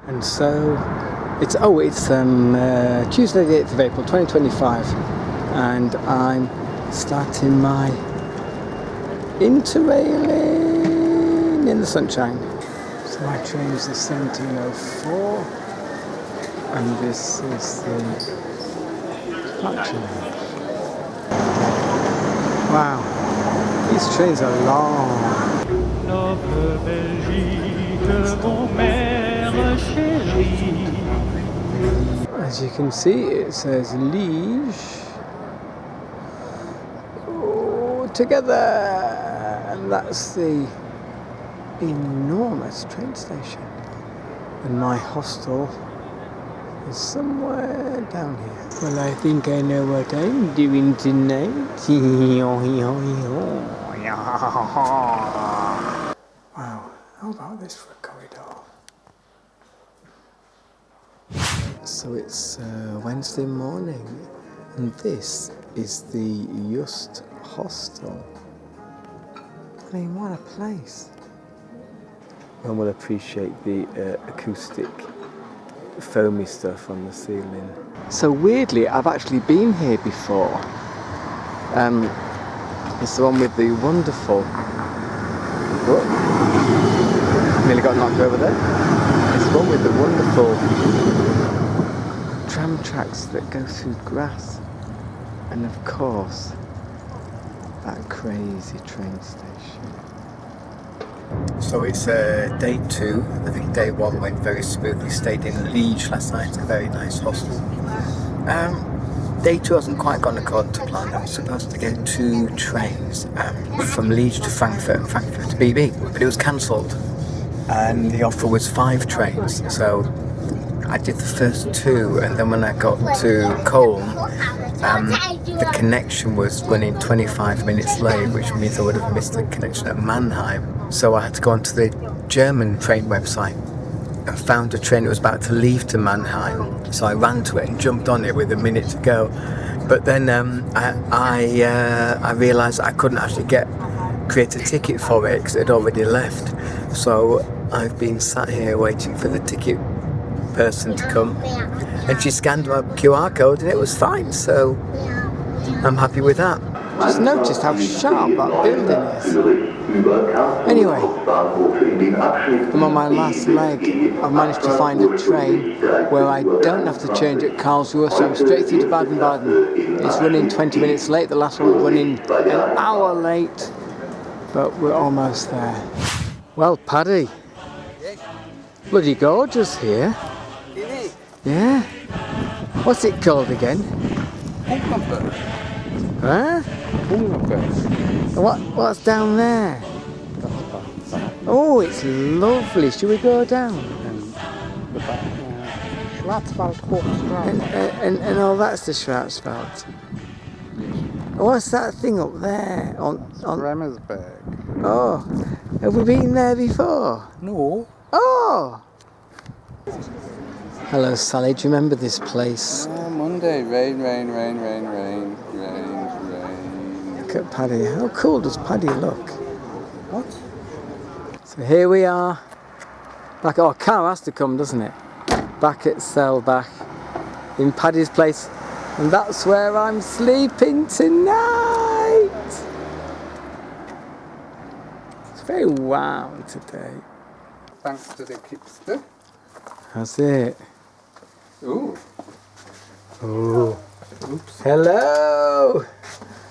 And so it's Tuesday the 8th of April 2025, and I'm starting my Interrail in the sunshine. So my train's the 1704, and this is the train. Wow, these trains are long. Notre Belgique, mon mère chérie. As you can see, it says Liège together, and that's the enormous train station. And my hostel is somewhere down here. Well, I think I know what I'm doing tonight. Wow, how about this for a corridor? So it's Wednesday morning, and this is the Just Hostel. I mean, what a place. One will appreciate the acoustic foamy stuff on the ceiling. So weirdly, I've actually been here before. It's the one with the wonderful... Whoa. Nearly got knocked over there. It's the one with the wonderful tram tracks that go through grass. And of course, that crazy train station. So it's day 2. I think day 1 went very smoothly. Stayed in Liège last night, a very nice hostel. Day 2 hasn't quite gone according to plan. I was supposed to get 2 trains from Liège to Frankfurt and Frankfurt to BB, but it was cancelled. And the offer was 5 trains, so I did the first 2, and then when I got to Cologne, the connection was running 25 minutes late, which means I would have missed the connection at Mannheim. So I had to go onto the German train website and found a train that was about to leave to Mannheim. So I ran to it and jumped on it with a minute to go. But then I realised I couldn't actually create a ticket for it because it had already left. So I've been sat here waiting for the ticket person to come, and she scanned my QR code and it was fine, so I'm happy with that. Just noticed how sharp that building is. Anyway, I'm on my last leg. I've managed to find a train where I don't have to change at Karlsruhe, so I'm straight through to Baden-Baden. It's running 20 minutes late, the last one was running an hour late, but we're almost there. Well, Paddy, bloody gorgeous here. Yeah. What's it called again? Huh? What's down there? Oh, it's lovely. Should we go down? And oh, that's the Schwarzwald. What's that thing up there? On Rammersberg. Oh, have we been there before? No. Oh! Hello, Sally. Do you remember this place? Monday. Rain. Look at Paddy. How cool does Paddy look? What? So here we are. Back. Oh, a car has to come, doesn't it? Back at Selbach, in Paddy's place, and that's where I'm sleeping tonight. It's very warm today. Thanks to the hipster. That's it. Ooh. Oh. Oops. Hello.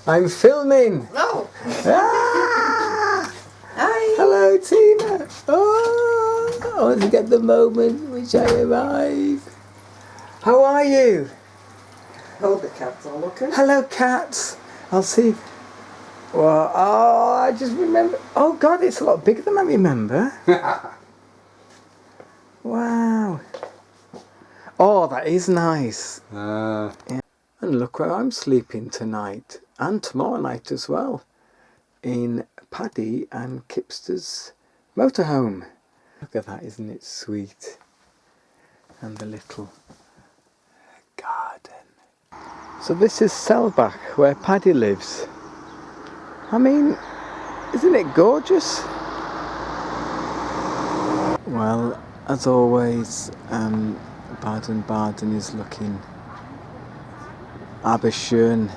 I'm filming. No. Ah! Hi. Hello, Tina. Oh, I want to get the moment which I arrive. How are you? Oh, the cats are looking. Hello, cats. I'll see. Well, oh, I just remember. Oh, God, it's a lot bigger than I remember. Wow. Oh, that is nice. Yeah. And look where I'm sleeping tonight. And tomorrow night as well. In Paddy and Kipster's motorhome. Look at that, isn't it sweet? And the little garden. So this is Selbach, where Paddy lives. I mean, isn't it gorgeous? Well, As always, Baden-Baden is looking aber schön,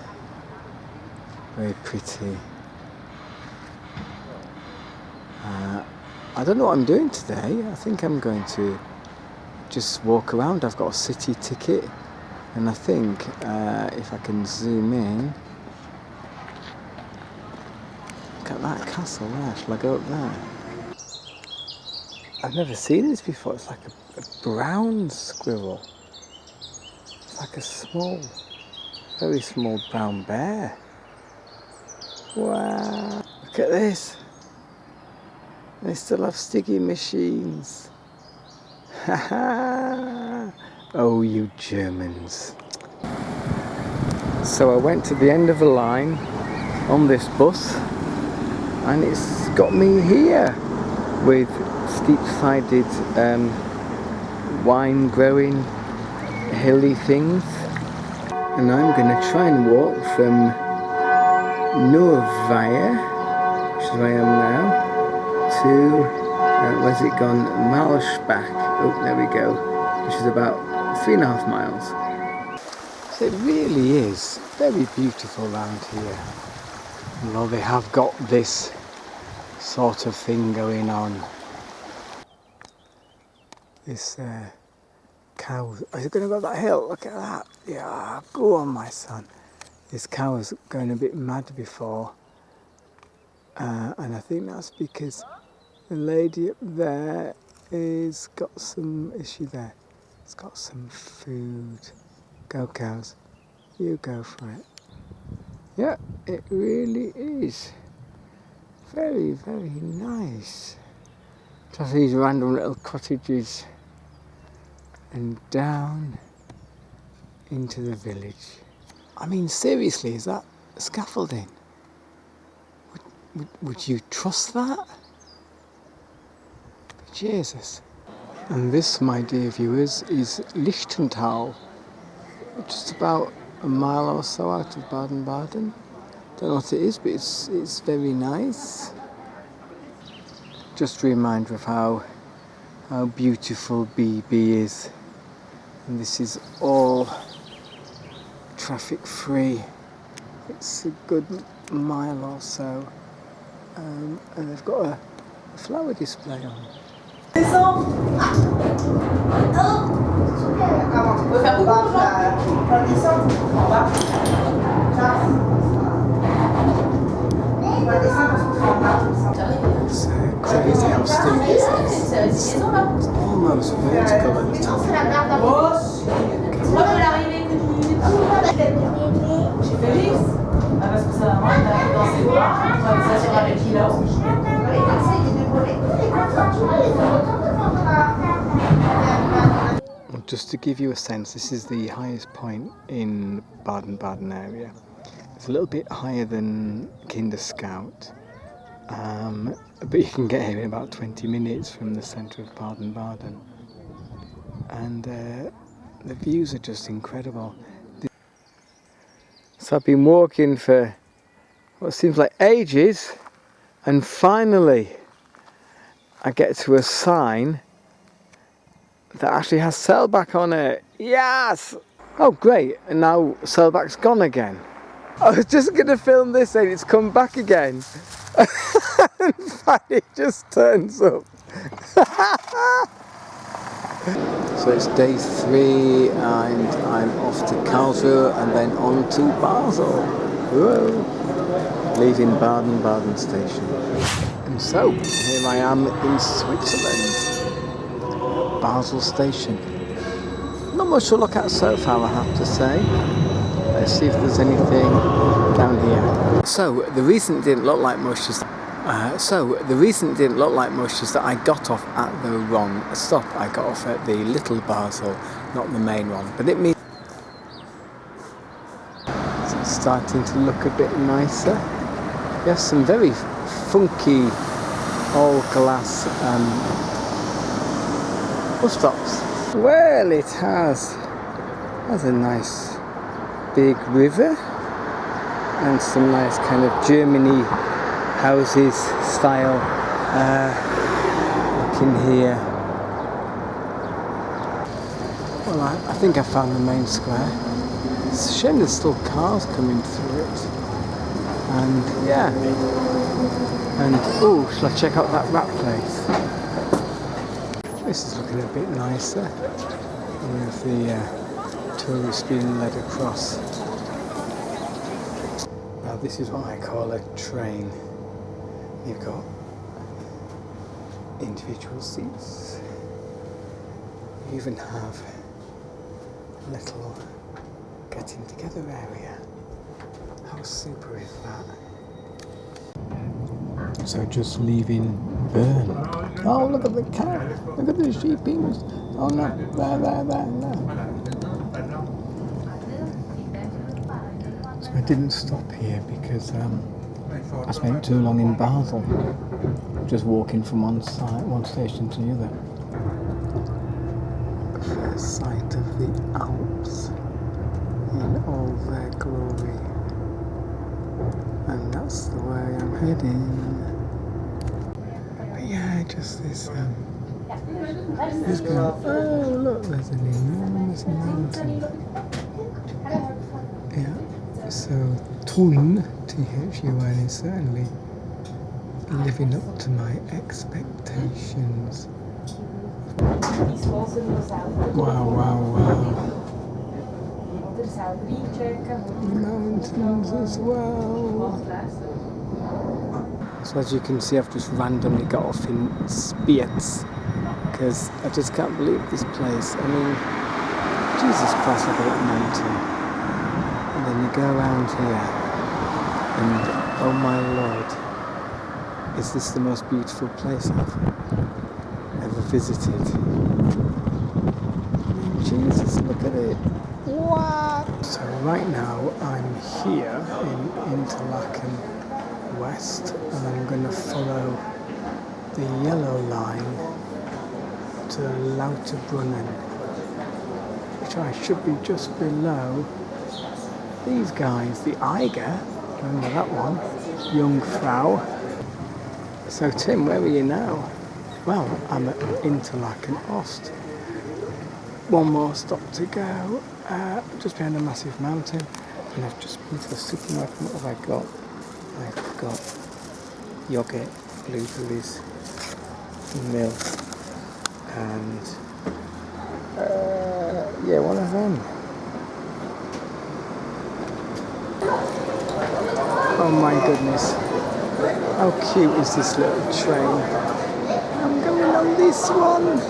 very pretty. I don't know what I'm doing today. I think I'm going to just walk around. I've got a city ticket, and I think if I can zoom in, look at that castle there. Shall I go up there? I've never seen this before. It's like a brown squirrel. It's like a small, very small brown bear. Wow! Look at this. They still have sticky machines. Ha ha! Oh, you Germans. So I went to the end of the line on this bus, and it's got me here with steep-sided wine growing hilly things. And I'm going to try and walk from Noorweijer, which is where I am now, to, where's it gone? Malsbach. Oh, there we go. Which is about 3.5 miles. So it really is very beautiful around here. Although they have got this sort of thing going on. This cow, is it going to go up that hill? Look at that. Yeah, go on my son. This cow was going a bit mad before. And I think that's because the lady up there is got some issue there. It's got some food. Go cows, you go for it. Yeah, it really is. Very, very nice. Just these random little cottages and down into the village. I mean, seriously, is that scaffolding? Would you trust that? Jesus. And this, my dear viewers, is Lichtental, just about a mile or so out of Baden-Baden. Don't know what it is, but it's very nice. Just a reminder of how beautiful BB is. And this is all traffic free. It's a good mile or so. And they've got a flower display on. It's crazy how steep this is. It's almost vertical at the top. Just to give you a sense, this is the highest point in Baden-Baden area. It's a little bit higher than Kinder Scout, but you can get here in about 20 minutes from the centre of Baden-Baden. And the views are just incredible. So I've been walking for what seems like ages, and finally I get to a sign that actually has Selbach on it. Yes! Oh great, and now Selbach's gone again. I was just going to film this and it's come back again. And finally it just turns up. So it's day 3 and I'm off to Karlsruhe and then on to Basel. Whoa. Leaving Baden-Baden station. And so, here I am in Switzerland. Basel station. Not much to look at so far, I have to say. Let's see if there's anything down here. So the reason it didn't look like much is that I got off at the wrong stop. I got off at the Little Basel, not the main one. But it means it's starting to look a bit nicer. We have some very funky all glass bus stops. Well, it has a nice big river and some nice kind of Germany houses style. Look in here, Well, I think I found the main square. It's a shame there's still cars coming through it. And yeah. And oh, shall I check out that rat place? This is looking a bit nicer with the tourists being led across. Now this is what I call a train. You've got individual seats. You even have a little getting together area. How super is that? So just leaving Bern. Oh, look at the cow. Look at the sheepings. Oh no, there, no. So I didn't stop here because I spent too long in Basel. Just walking from one station to the other. First sight of the Alps in all their glory. And that's the way I'm heading. But yeah, just this going, oh look, there's an enormous mountain. Yeah, so Thun, Thun is certainly living up to my expectations. Wow. Mountains as well. So as you can see, I've just randomly got off in Spiez because I just can't believe this place. I mean, Jesus Christ, look at that mountain. And then you go around here and oh my Lord, is this the most beautiful place I've ever visited? I mean, Jesus, look at it. What? So right now I'm here in Interlaken West and I'm going to follow the yellow line to Lauterbrunnen, which I should be just below these guys, the Eiger, remember that one, Jungfrau. So Tim, where are you now? Well, I'm at Interlaken Ost. One more stop to go, just behind a massive mountain, and I've just been to the supermarket. What have I got? I've got yogurt, blueberries, milk, and yeah, one of them. Oh my goodness, how cute is this little train? I'm going on this one.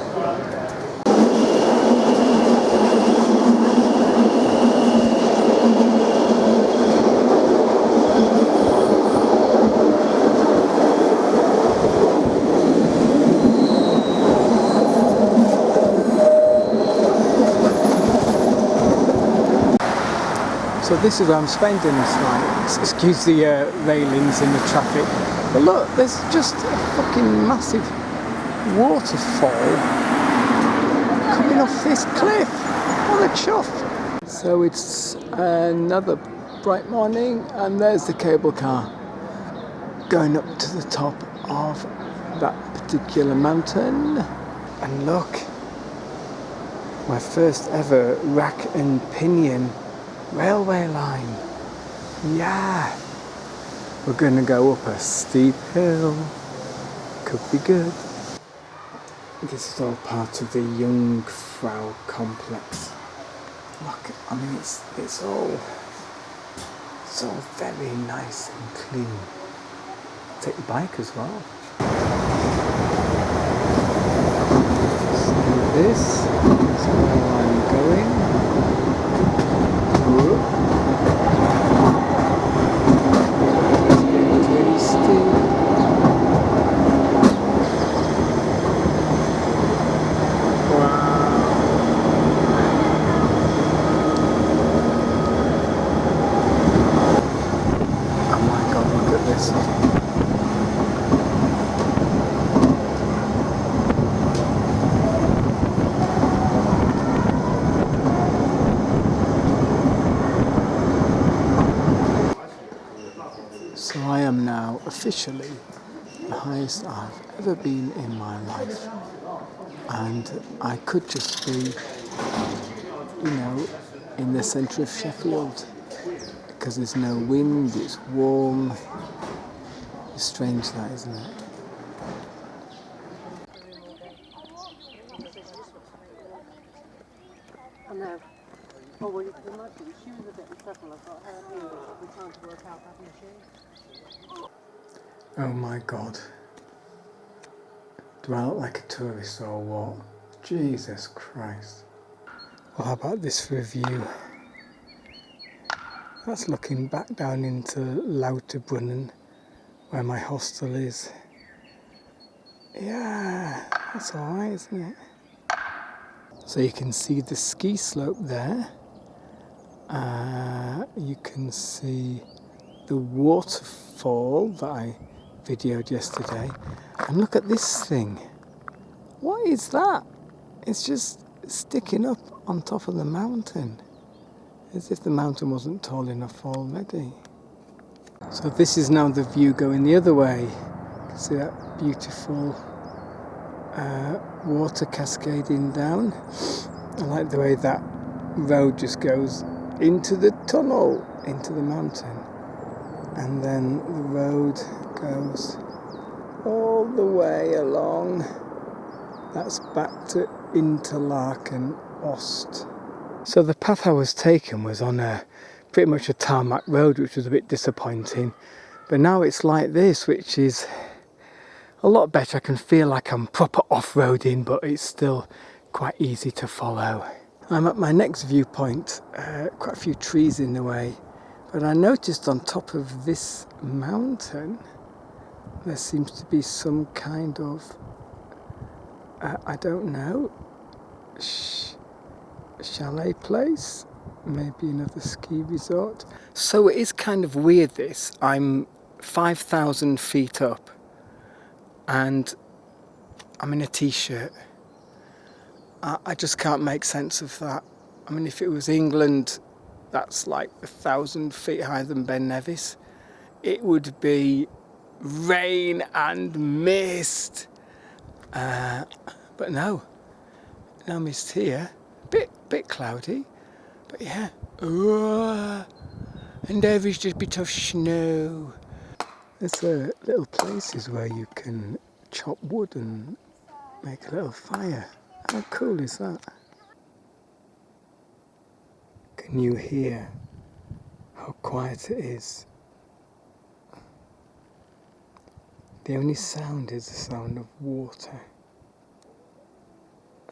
So this is where I'm spending this night. Excuse the railings in the traffic. But look, there's just a fucking massive waterfall coming off this cliff. What a chuff. So it's another bright morning and there's the cable car going up to the top of that particular mountain. And look, my first ever rack and pinion railway line. Yeah, we're gonna go up a steep hill. Could be good. This is all part of the Jungfrau complex. Look, I mean it's all very nice and clean. Take the bike as well. So this is where I'm going. So I am now officially the highest I've ever been in my life, and I could just be you know, in the centre of Sheffield. Because there's no wind, it's warm. It's strange that, isn't it? I know. Oh, well, you can imagine. She was a bit in trouble. I've got her here. We're trying to work out that machine. Oh my God. Do I look like a tourist or what? Jesus Christ. Well, how about this for a view? That's looking back down into Lauterbrunnen, where my hostel is. Yeah, that's alright, isn't it? So you can see the ski slope there. You can see the waterfall that I videoed yesterday. And look at this thing. What is that? It's just sticking up on top of the mountain. As if the mountain wasn't tall enough already. So this is now the view going the other way. You can see that beautiful water cascading down. I like the way that road just goes into the tunnel, into the mountain. And then the road goes all the way along. That's back to Interlaken Ost. So the path I was taking was on pretty much a tarmac road, which was a bit disappointing. But now it's like this, which is a lot better. I can feel like I'm proper off-roading, but it's still quite easy to follow. I'm at my next viewpoint, quite a few trees in the way. But I noticed on top of this mountain, there seems to be some kind of, I don't know, chalet place, maybe another ski resort. So it is kind of weird this. I'm 5,000 feet up and I'm in a t-shirt. I just can't make sense of that. I mean, if it was England, that's like 1,000 feet higher than Ben Nevis. It would be rain and mist. But no mist here. Bit cloudy, but yeah. And there is just a bit of snow. There's little places where you can chop wood and make a little fire. How cool is that? Can you hear how quiet it is? The only sound is the sound of water.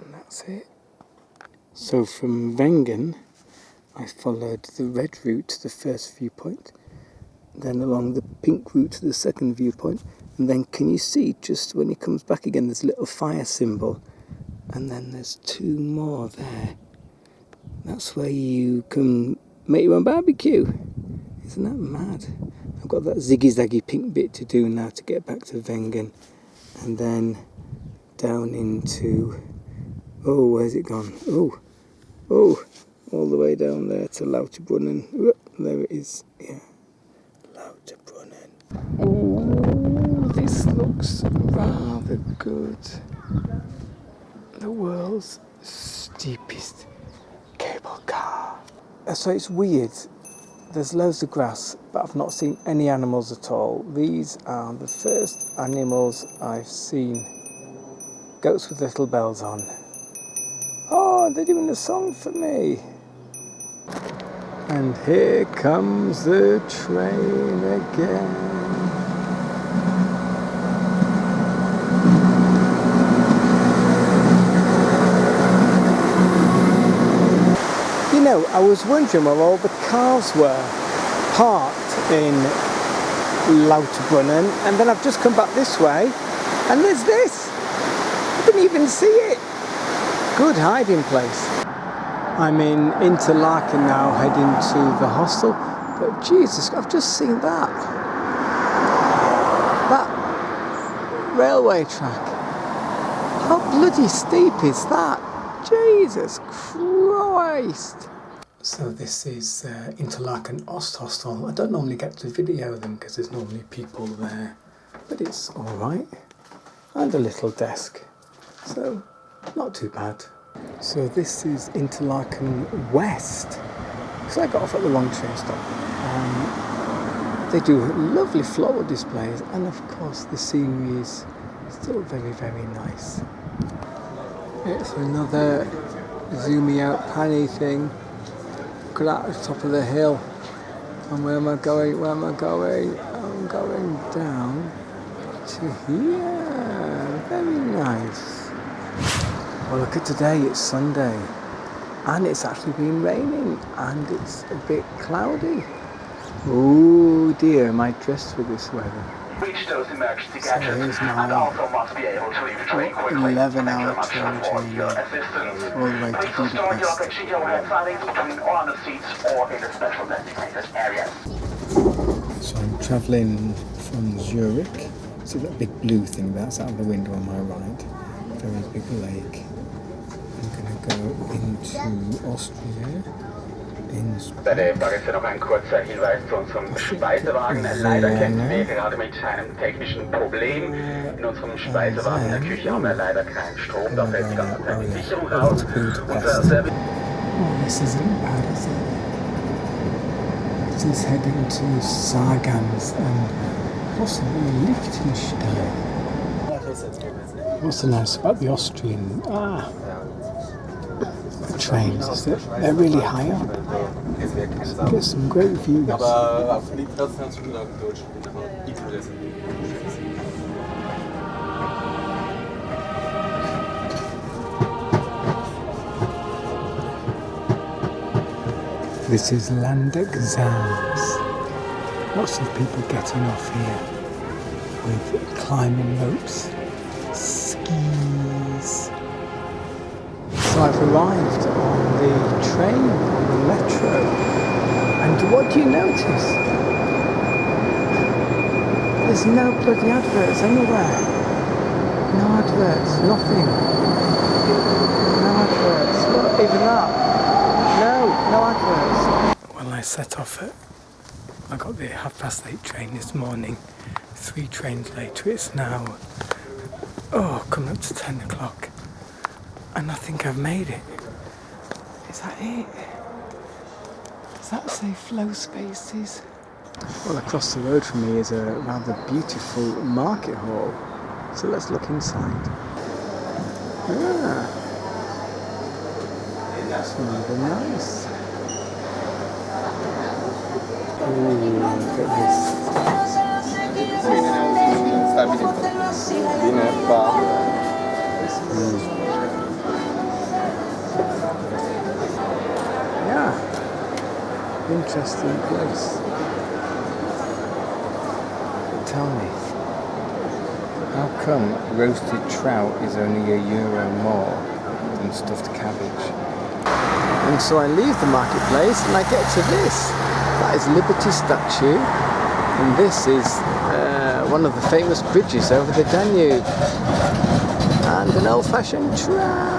And that's it. So from Wengen, I followed the red route to the first viewpoint, then along the pink route to the second viewpoint, and then can you see just when he comes back again there's a little fire symbol, and then there's two more there. That's where you can make your own barbecue. Isn't that mad? I've got that ziggy-zaggy pink bit to do now to get back to Wengen, and then down into, oh, where's it gone? Oh, all the way down there to Lauterbrunnen. There it is, yeah, Lauterbrunnen. Oh, this looks rather good. The world's steepest cable car. So it's weird. There's loads of grass, but I've not seen any animals at all. These are the first animals I've seen. Goats with little bells on. Oh, they're doing a song for me. And here comes the train again. You know, I was wondering where all the cars were parked in Lauterbrunnen, and then I've just come back this way, and there's this. I didn't even see it. Good hiding place. I'm in Interlaken now, heading to the hostel, but Jesus, I've just seen that railway track. How bloody steep is that? Jesus Christ. So this is Interlaken Ost Hostel. I don't normally get to video them because there's normally people there, but it's alright. And a little desk, so not too bad. So this is Interlaken West. So I got off at the wrong train stop. They do lovely floral displays, and of course the scenery is still very, very nice. It's another zoomy out panny thing. Look at that at the top of the hill. And where am I going? Where am I going? I'm going down to here. Very nice. Well, look at today, it's Sunday. And it's actually been raining. And it's a bit cloudy. Oh dear, am I dressed for this weather? So here's my 11-hour train journey all the way to Budapest. So I'm travelling from Zurich. See that big blue thing that's out of the window on my right? Very big lake. I'm going to go into Austria. Bei der Fahrgäste noch ein kurzer Hinweis zu unserem Speisewagen. Leider kämpfen wir gerade mit einem technischen Problem. In unserem Speisewagen in der Küche haben wir leider keinen Strom. Da fällt die ganze Zeit die Sicherung raus. Unser Service. Oh, this isn't bad, is it? This is heading to Sargans and possibly Liechtenstein. What's so nice about the Austrian trains is that they're really high up. So you get some great views. This is Landexams. Lots of people getting off here with climbing ropes, skis. So I've arrived on the train, on the metro, and what do you notice? There's no bloody adverts anywhere. No adverts, nothing. No adverts, not even that. No adverts. Well, I set off I got the 8:30 train this morning. 3 trains later, it's now, coming up to 10 o'clock. And I think I've made it. Is that it? Does that say flow spaces? Well, across the road from me is a rather beautiful market hall. So let's look inside. That's rather nice. Ooh, look at this. Yeah, interesting place. Tell me, how come roasted trout is only €1 more than stuffed cabbage? And so I leave the marketplace and I get to this. That is Liberty Statue, and this is one of the famous bridges over the Danube, and an old-fashioned tram.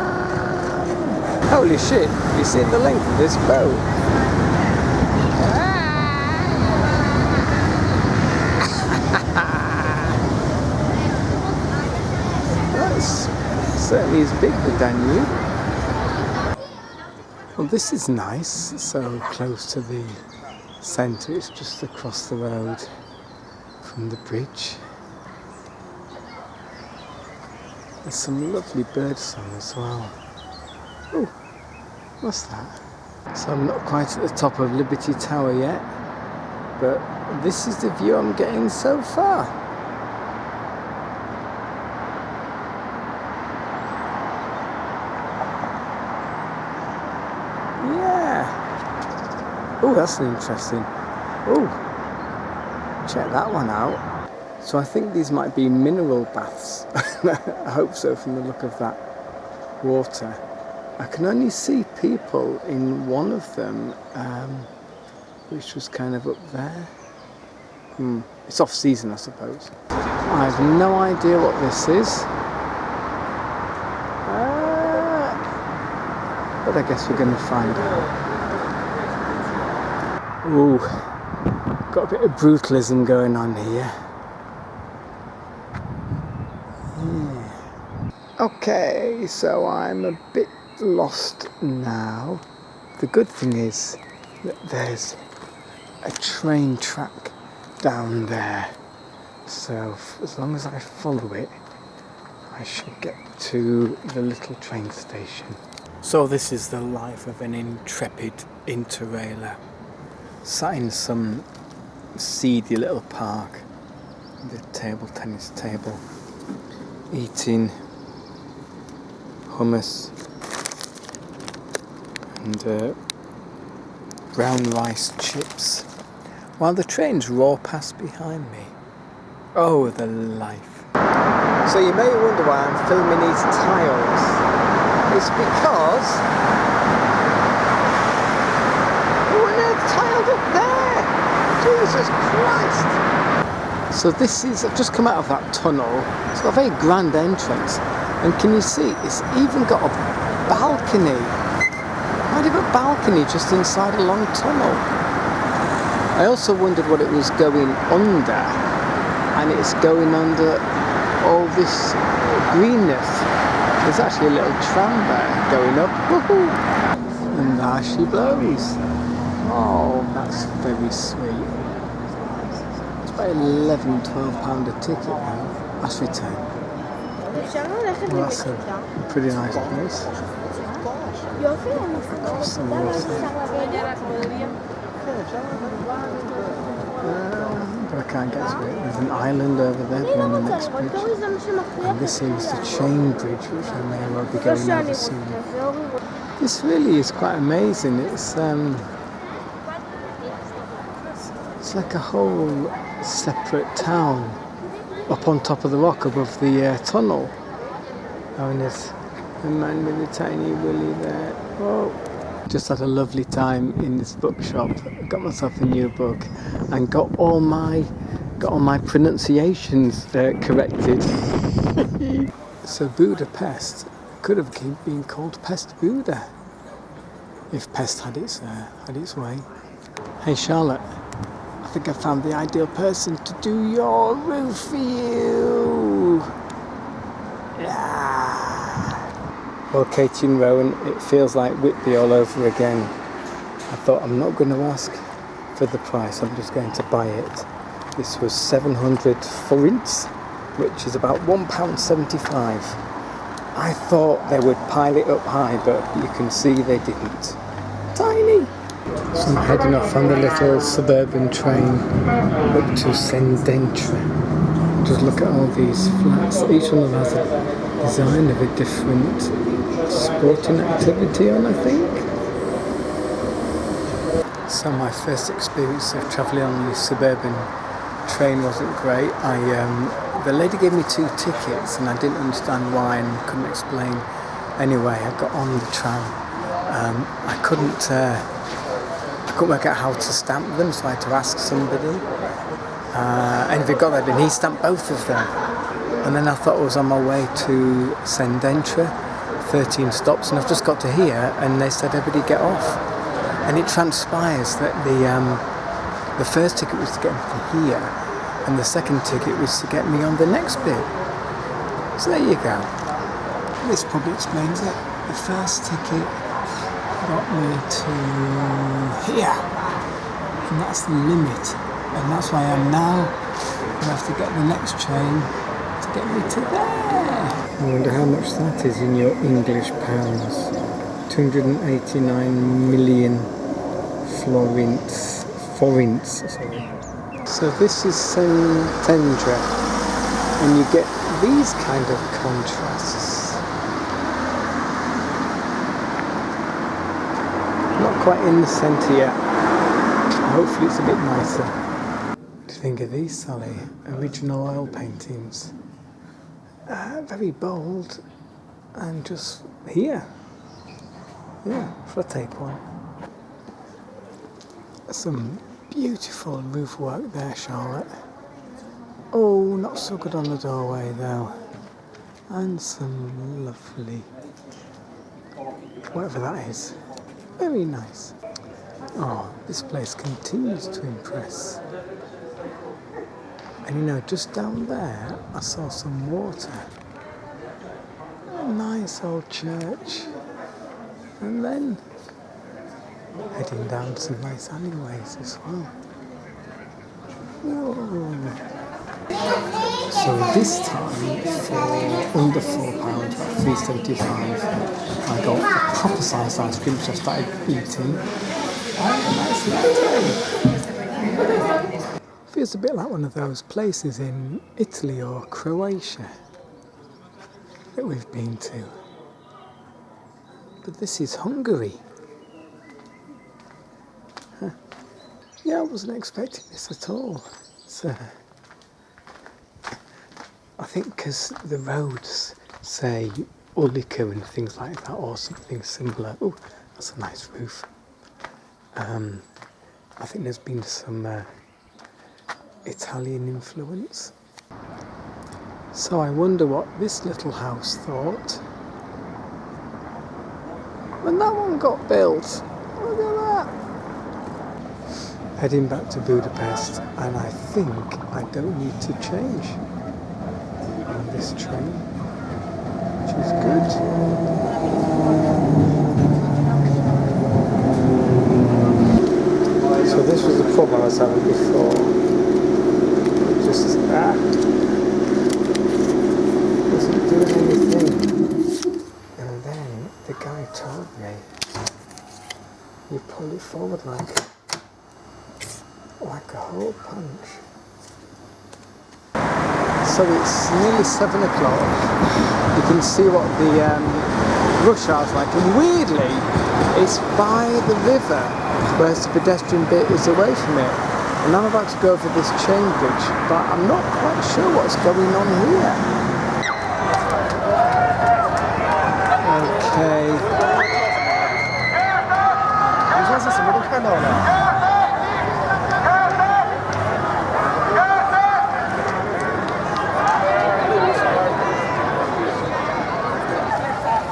Holy shit, have you seen the length of this boat? That's certainly is big, the Danube. Well, this is nice, so close to the centre. It's just across the road from the bridge. There's some lovely birdsong as well. Oh, what's that? So I'm not quite at the top of Liberty Tower yet, but this is the view I'm getting so far. Oh, that's interesting. Oh, check that one out. So I think these might be mineral baths. I hope so from the look of that water. I can only see people in one of them, which was kind of up there. It's off season, I suppose. I have no idea what this is. But I guess we're going to find out. Ooh, got a bit of brutalism going on here. Yeah. Okay, so I'm a bit lost now. The good thing is that there's a train track down there. So as long as I follow it, I should get to the little train station. So this is the life of an intrepid interrailer. Sat in some seedy little park, the table tennis table, eating hummus and brown rice chips while the trains roar past behind me. Oh, the life. So you may wonder why I'm filming these tiles. It's because who on earth tiled up there? Jesus Christ! So this is, I've just come out of that tunnel. It's got a very grand entrance, and can you see it's even got a balcony? Why do you have a balcony just inside a long tunnel? I also wondered what it was going under, and it's going under all this greenness. There's actually a little tram there going up. Woohoo! And there she blows. Oh, that's very sweet. It's about £11-12 a ticket now. That's return. Well, that's a pretty nice place. Some but I can't get to it. There's an island over there beyond the next bridge. And this is the chain bridge, which I may well be going over soon. This really is quite amazing. It's like a whole separate town up on top of the rock above the tunnel. Oh, and there's the man with the tiny willy there. Whoa. Just had a lovely time in this bookshop. Got myself a new book and got all my pronunciations corrected. So Budapest could have been called Pest Buda if Pest had its way. Hey Charlotte, I think I found the ideal person to do your roof for you. Yeah. Well, Katie and Rowan, it feels like Whitby all over again. I thought I'm not going to ask for the price, I'm just going to buy it. This was 700 forints, which is about £1.75. I thought they would pile it up high, but you can see they didn't. Tiny! So I'm heading off on the little suburban train up to Sendentra. Just look at all these flats. Each one of them has a design of a different sporting activity on, I think. So my first experience of travelling on the suburban train wasn't great. The lady gave me 2 tickets and I didn't understand why and couldn't explain. Anyway, I got on the tram. I couldn't work out how to stamp them, so I had to ask somebody. And if it got there, and he stamped both of them. And then I thought I was on my way to Sendentra, 13 stops, and I've just got to here, and they said everybody get off. And it transpires that the first ticket was to get me to here, and the second ticket was to get me on the next bit. So there you go. This probably explains it. The first ticket got me to here, and that's the limit. And that's why I am now. I have to get the next train to get me to there. I wonder how much that is in your English pounds. 289 million forints. Sorry. So this is Sendentra, and you get these kind of contrasts. Not quite in the centre yet. Hopefully it's a bit nicer. What do you think of these, Sally? Original oil paintings. Very bold and just here. Yeah, for a tape one. Some beautiful roof work there, Charlotte. Oh, not so good on the doorway though. And some lovely, whatever that is. Very nice. Oh, this place continues to impress. And you know, just down there, I saw some water. A nice old church. And then heading down some nice alleyways as well. Whoa. So this time, for under £4, about £3.75, I got a proper size ice cream, which I started eating. And a nice latte. Feels a bit like one of those places in Italy or Croatia that we've been to. But this is Hungary. Huh. Yeah, I wasn't expecting this at all. So, I think because the roads say Ulica and things like that, or something similar. Oh, that's a nice roof. I think there's been some Italian influence. So I wonder what this little house thought when that one got built. Look at that. Heading back to Budapest, and I think I don't need to change on this train, which is good. So this was the problem I was having before. Just wasn't doing anything. And then the guy told me you pull it forward like a hole punch. So it's nearly 7 o'clock. You can see what the rush hour's like, and weirdly it's by the river, whereas the pedestrian bit is away from it. And I'm about to go over this chain bridge, but I'm not quite sure what's going on here. Okay.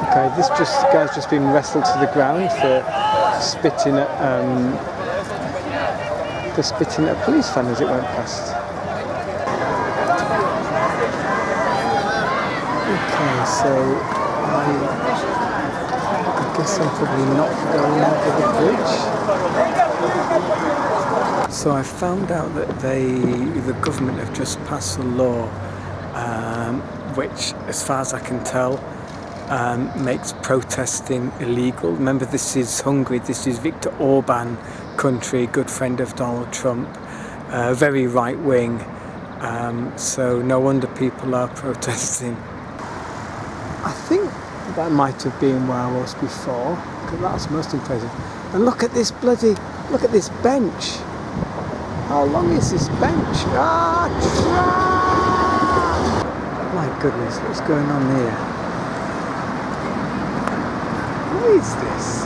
Okay, this guy's just been wrestled to the ground for spitting at a police van as it went past. Okay, so I guess I'm probably not going over the bridge. So I found out that the government have just passed a law which, as far as I can tell, makes protesting illegal. Remember, this is Hungary, this is Viktor Orban country, good friend of Donald Trump, very right wing, so no wonder people are protesting. I think that might have been where I was before, because that's most impressive. And look at this bench. How long is this bench? My goodness, what's going on here? What is this?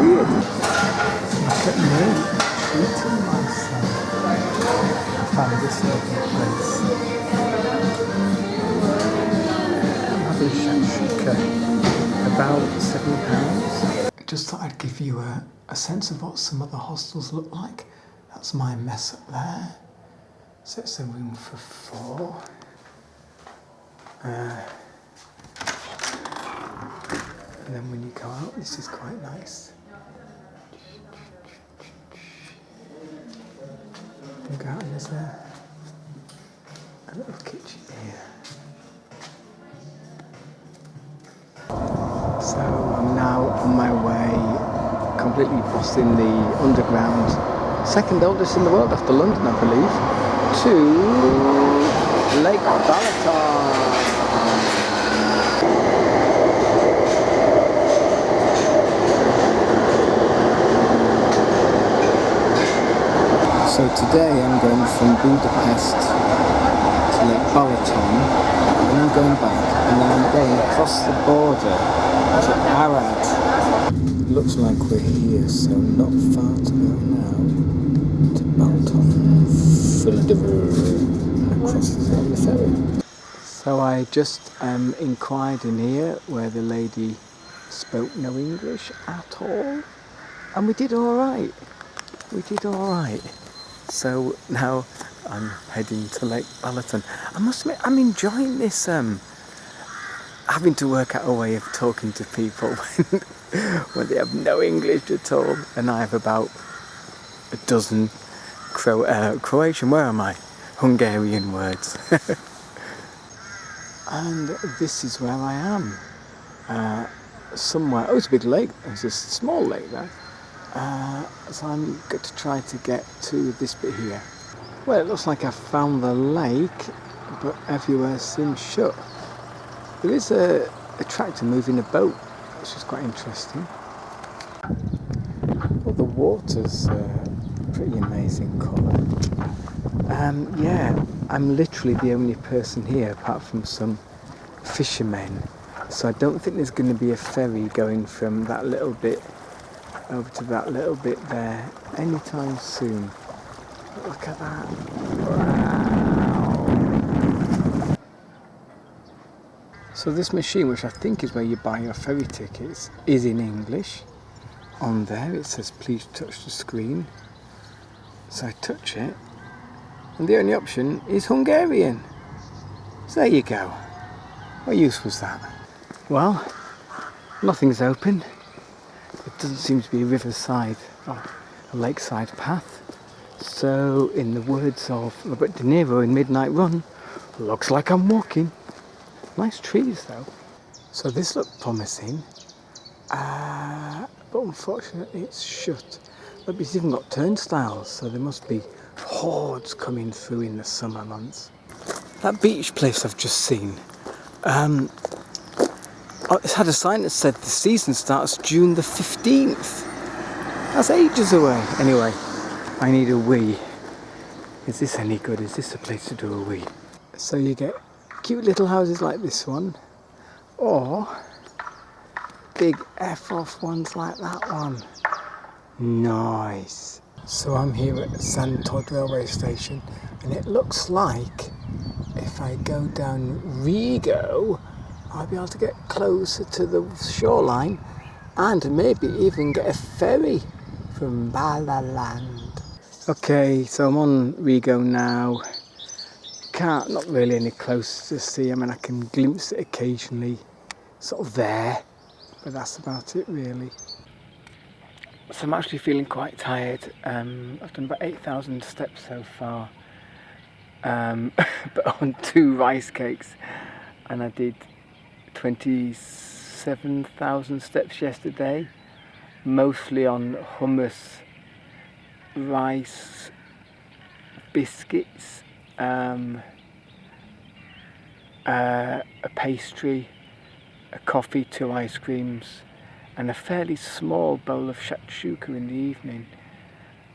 Weird. Look at me, treating myself. I found this lovely place. I'm having shakshuka, about £7. Just thought I'd give you a sense of what some other hostels look like. That's my mess up there. So it's a room for 4. And then when you go out, this is quite nice. You go out and there's a little kitchen here. So I'm now on my way, completely bossing the underground, second oldest in the world after London, I believe, to Lake Balaton. So today I'm going from Budapest to Lake Balaton, and I'm going back, and then I'm going across the border to Arad. Looks like we're here, so not far to go now to Balaton, and across the ferry. So I just inquired in here where the lady spoke no English at all, and we did all right. So now I'm heading to Lake Balaton. I must admit, I'm enjoying this, having to work out a way of talking to people when they have no English at all. And I have about a dozen Croatian, where am I? Hungarian words. And this is where I am. Somewhere, oh, it's a big lake, there's a small lake there. So I'm going to try to get to this bit here. Well, it looks like I've found the lake, but everywhere seems shut. There is a tractor moving a boat, which is quite interesting. Well, the water's pretty amazing colour. Yeah, I'm literally the only person here apart from some fishermen. So I don't think there's going to be a ferry going from that little bit over to that little bit there anytime soon. Look at that. Wow. So this machine, which I think is where you buy your ferry tickets, is in English. On there it says please touch the screen. So I touch it. And the only option is Hungarian. So there you go. What use was that? Well, nothing's open. It doesn't seem to be a riverside or a lakeside path. So, in the words of Robert De Niro in Midnight Run, looks like I'm walking. Nice trees though. So this looked promising, but unfortunately it's shut. But it's even got turnstiles, so there must be hordes coming through in the summer months. That beach place I've just seen, it's had a sign that said the season starts June the 15th. That's ages away. Anyway, I need a wee. Is this any good? Is this a place to do a wee? So you get cute little houses like this one, or big F-off ones like that one. Nice. So I'm here at San Todd railway station, and it looks like if I go down Rigo, I'll be able to get closer to the shoreline and maybe even get a ferry from Balaland. Okay, so I'm on Rigo now. Not really any close to see. I mean, I can glimpse it occasionally, sort of there, but that's about it really. So I'm actually feeling quite tired. I've done about 8,000 steps so far, but on 2 rice cakes, and I did 27,000 steps yesterday, mostly on hummus, rice, biscuits, a pastry, a coffee, 2 ice creams, and a fairly small bowl of shakshuka in the evening.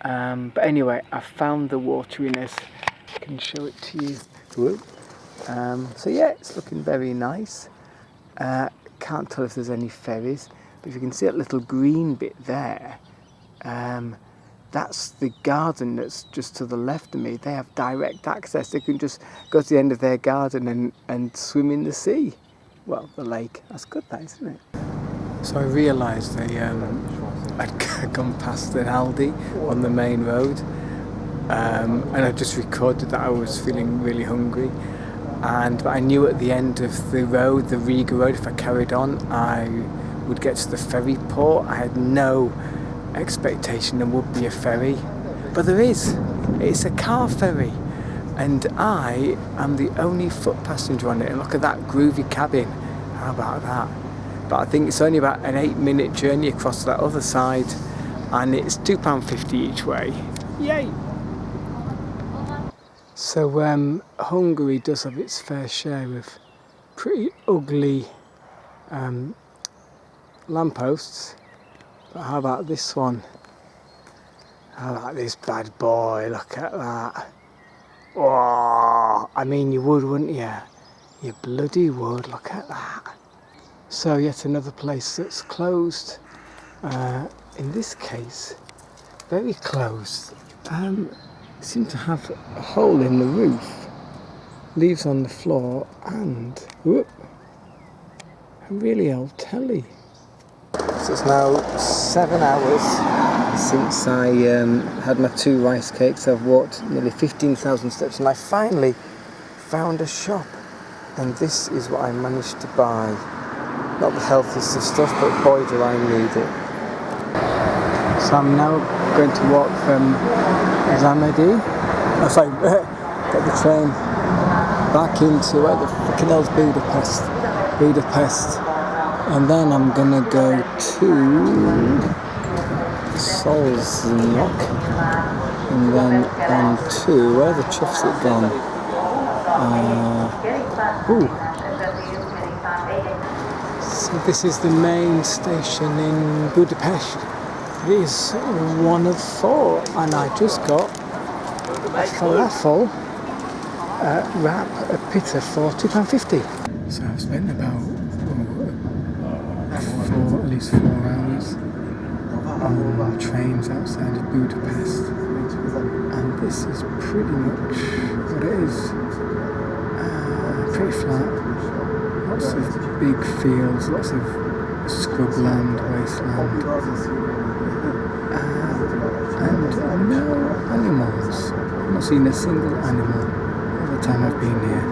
But anyway, I found the wateriness. I can show it to you. So yeah, it's looking very nice. Can't tell if there's any ferries, but if you can see that little green bit there, that's the garden that's just to the left of me. They have direct access. They can just go to the end of their garden and swim in the sea. Well, the lake. That's good, that, isn't it? So I realised I'd gone past an Aldi on the main road, and I just recorded that I was feeling really hungry. But I knew at the end of the road, the Riga road, if I carried on, I would get to the ferry port. I had no expectation there would be a ferry, but there is. It's a car ferry, and I am the only foot passenger on it. And look at that groovy cabin. How about that? But I think it's only about an 8-minute journey across to that other side, and it's £2.50 each way. Yay! So Hungary does have its fair share of pretty ugly lampposts. But how about this one? How about this bad boy? Look at that. Oh, I mean, you would, wouldn't you? You bloody would. Look at that. So yet another place that's closed. In this case, very close. Seem to have a hole in the roof, leaves on the floor, and whoop, a really old telly. So it's now 7 hours since I had my 2 rice cakes. I've walked nearly 15,000 steps and I finally found a shop. And this is what I managed to buy. Not the healthiest of stuff, but boy do I need it. So I'm now going to walk from Zamadi. Oh, sorry, get the train back into where the fucking hell's Budapest. And then I'm gonna go to Solzhenitsyn, and then on to, where the chuff's it gone? So this is the main station in Budapest. It is 1 of 4, and I just got a falafel wrap, a pita for £2.50. So I've spent about at least 4 hours on trains outside of Budapest, and this is pretty much what it is. Pretty flat, lots of big fields, lots of scrubland, wasteland, and no animals. I've not seen a single animal all the time I've been here.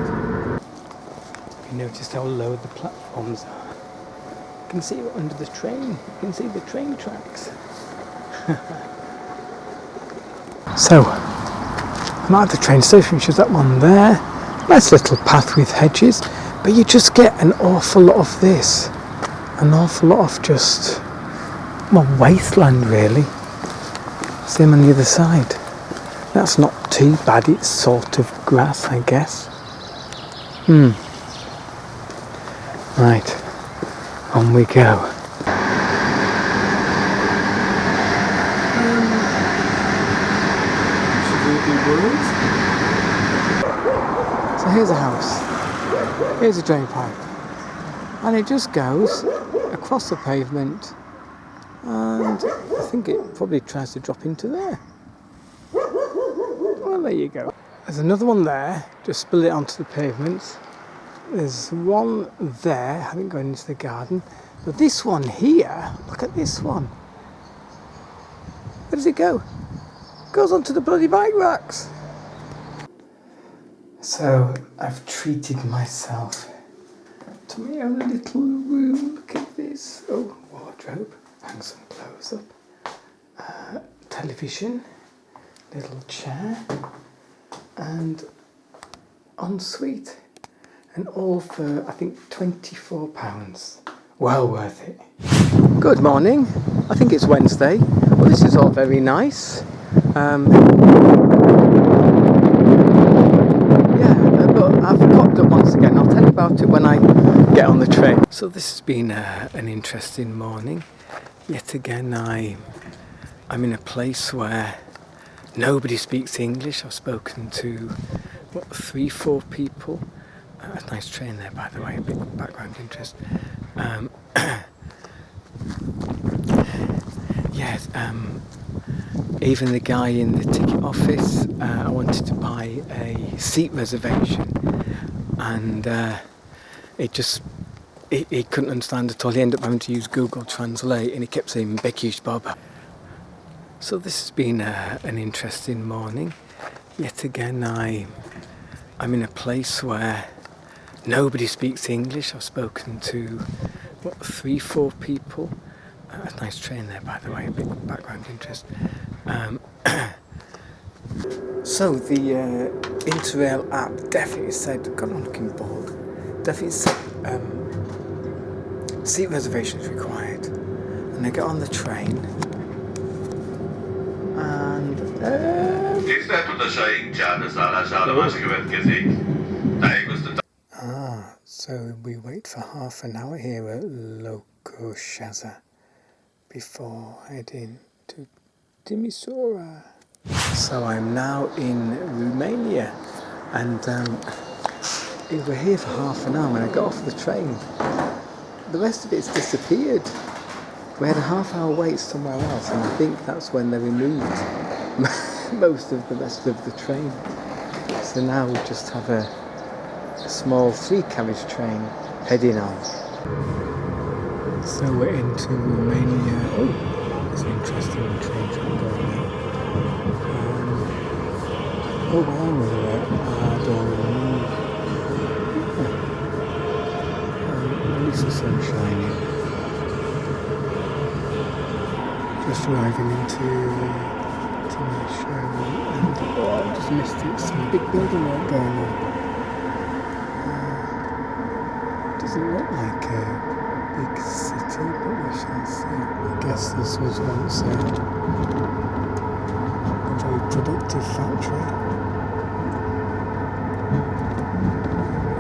You noticed how low the platforms are? You can see it under the train. You can see the train tracks. So, I'm at the train station, which is that one there. Nice little path with hedges, but you just get an awful lot of this. An awful lot of just, well, wasteland really. Same on the other side. That's not too bad, it's sort of grass, I guess. Right. On we go. Should we be worried? So here's a house. Here's a drain pipe. And it just goes across the pavement. And I think it probably tries to drop into there. Well, there you go. There's another one there. Just spill it onto the pavement. There's one there, having gone into the garden. But this one here, look at this one. Where does it go? It goes onto the bloody bike racks. So I've treated myself to my own little room. Look at this. Oh, wardrobe. Hang some clothes up. Television. Little chair. And ensuite. And all for, I think, £24. Well worth it. Good morning. I think it's Wednesday. Well, this is all very nice. But I've cocked up once again. I'll tell you about it when I get on the train. So this has been an interesting morning. Yet again, I'm in a place where nobody speaks English. I've spoken to, 3-4 people. A nice train there, by the way, a big background interest. Yes, even the guy in the ticket office, I wanted to buy a seat reservation, and he couldn't understand at all. He ended up having to use Google Translate, and he kept saying Bekish Bob. So this has been an interesting morning. Yet again, I'm in a place where nobody speaks English. I've spoken to 3-4 people. A nice train there, by the way, a big background interest. So the Interrail app definitely said, God, I'm looking bored. Definitely said seat reservations required. And I get on the train, and so we wait for half an hour here at Locoshaza before heading to Timisoara. So I'm now in Romania, and we were here for half an hour when I got off the train. The rest of it's disappeared. We had a half-hour wait somewhere else, and I think that's when they removed most of the rest of the train. So now we just have a small 3-carriage train heading on. So we're into Romania. Oh, There's interesting trains going there. Oh, where was it? I don't know. At least the sun's shining. Just arriving into my showroom, and I just missed it. Some big building work going on. Doesn't look like a big city, but we shall see. I guess this was once a very productive factory.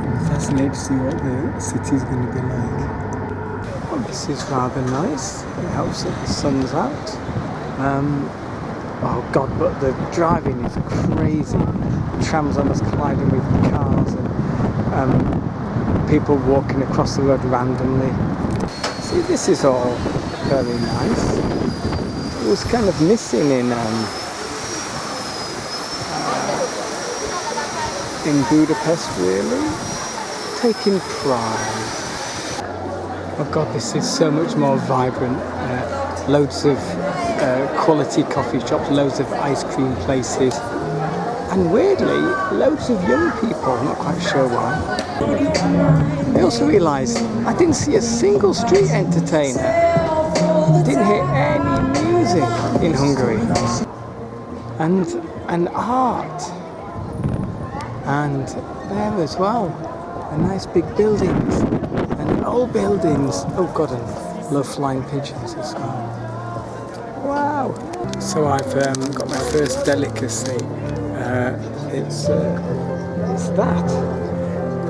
I'm fascinated to see what the city's going to be like. Well, this is rather nice. It helps that the sun's out. Oh God, but the driving is crazy. Trams almost colliding with cars, and people walking across the road randomly. See, this is all very nice. It was kind of missing in Budapest, really. Taking pride. Oh God, this is so much more vibrant. Loads of quality coffee shops, loads of ice cream places, and weirdly, loads of young people. I'm not quite sure why. I also realised I didn't see a single street entertainer. Didn't hear any music in Hungary. And art. And there as well, a nice big buildings and old buildings. Oh God, and love flying pigeons as well. Wow! So I've got my first delicacy. It's that,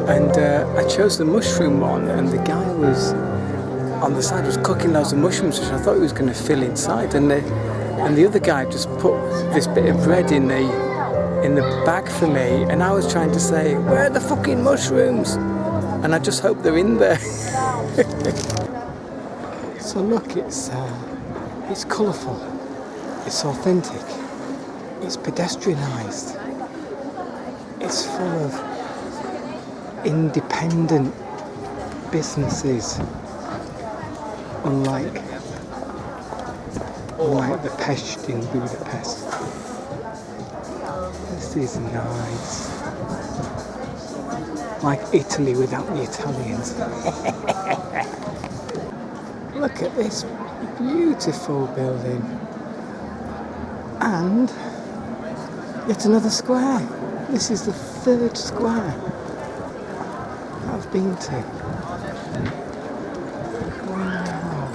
and I chose the mushroom one, and the guy was on the side was cooking loads of mushrooms, which I thought he was going to fill inside, and the other guy just put this bit of bread in the bag for me, and I was trying to say, where are the fucking mushrooms? And I just hope they're in there. So look, it's colourful, it's authentic, it's pedestrianised, it's full of independent businesses, unlike the Pest in Budapest. This is nice. Like Italy without the Italians. Look at this beautiful building. And yet another square. This is the third square I've been to. Wow.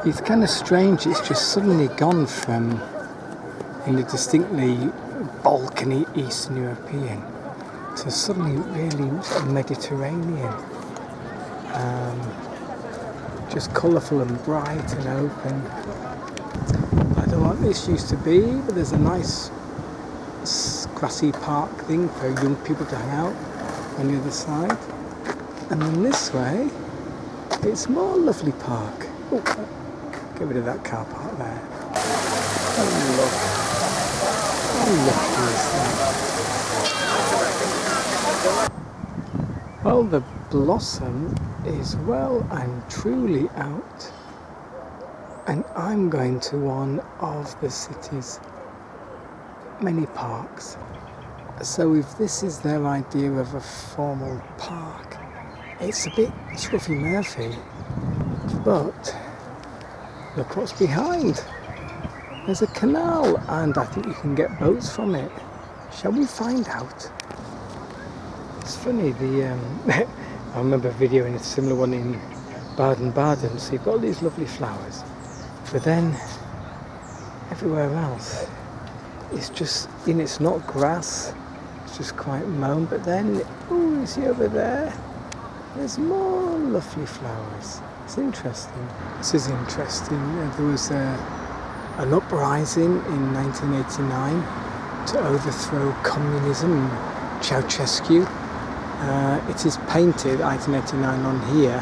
It's kind of strange, it's just suddenly gone from in a distinctly Balkan Eastern European to suddenly really Mediterranean. Just colourful and bright and open. I don't know what this used to be, but there's a nice grassy park thing for young people to hang out on the other side. And then this way, it's more lovely park. Oh, get rid of that car park there. Oh look. How lovely is that? Well, the blossom is well and truly out, and I'm going to one of the city's many parks. So if this is their idea of a formal park, it's a bit Scruffy Murphy, but look what's behind. There's a canal, and I think you can get boats from it. Shall we find out? It's funny, I remember videoing a similar one in Baden-Baden, so you've got all these lovely flowers, but then everywhere else it's just, it's not grass, it's just quite mown, but then, oh, you see over there, there's more lovely flowers. It's interesting. This is interesting. There was an uprising in 1989 to overthrow communism, Ceausescu. It is painted 1989 on here,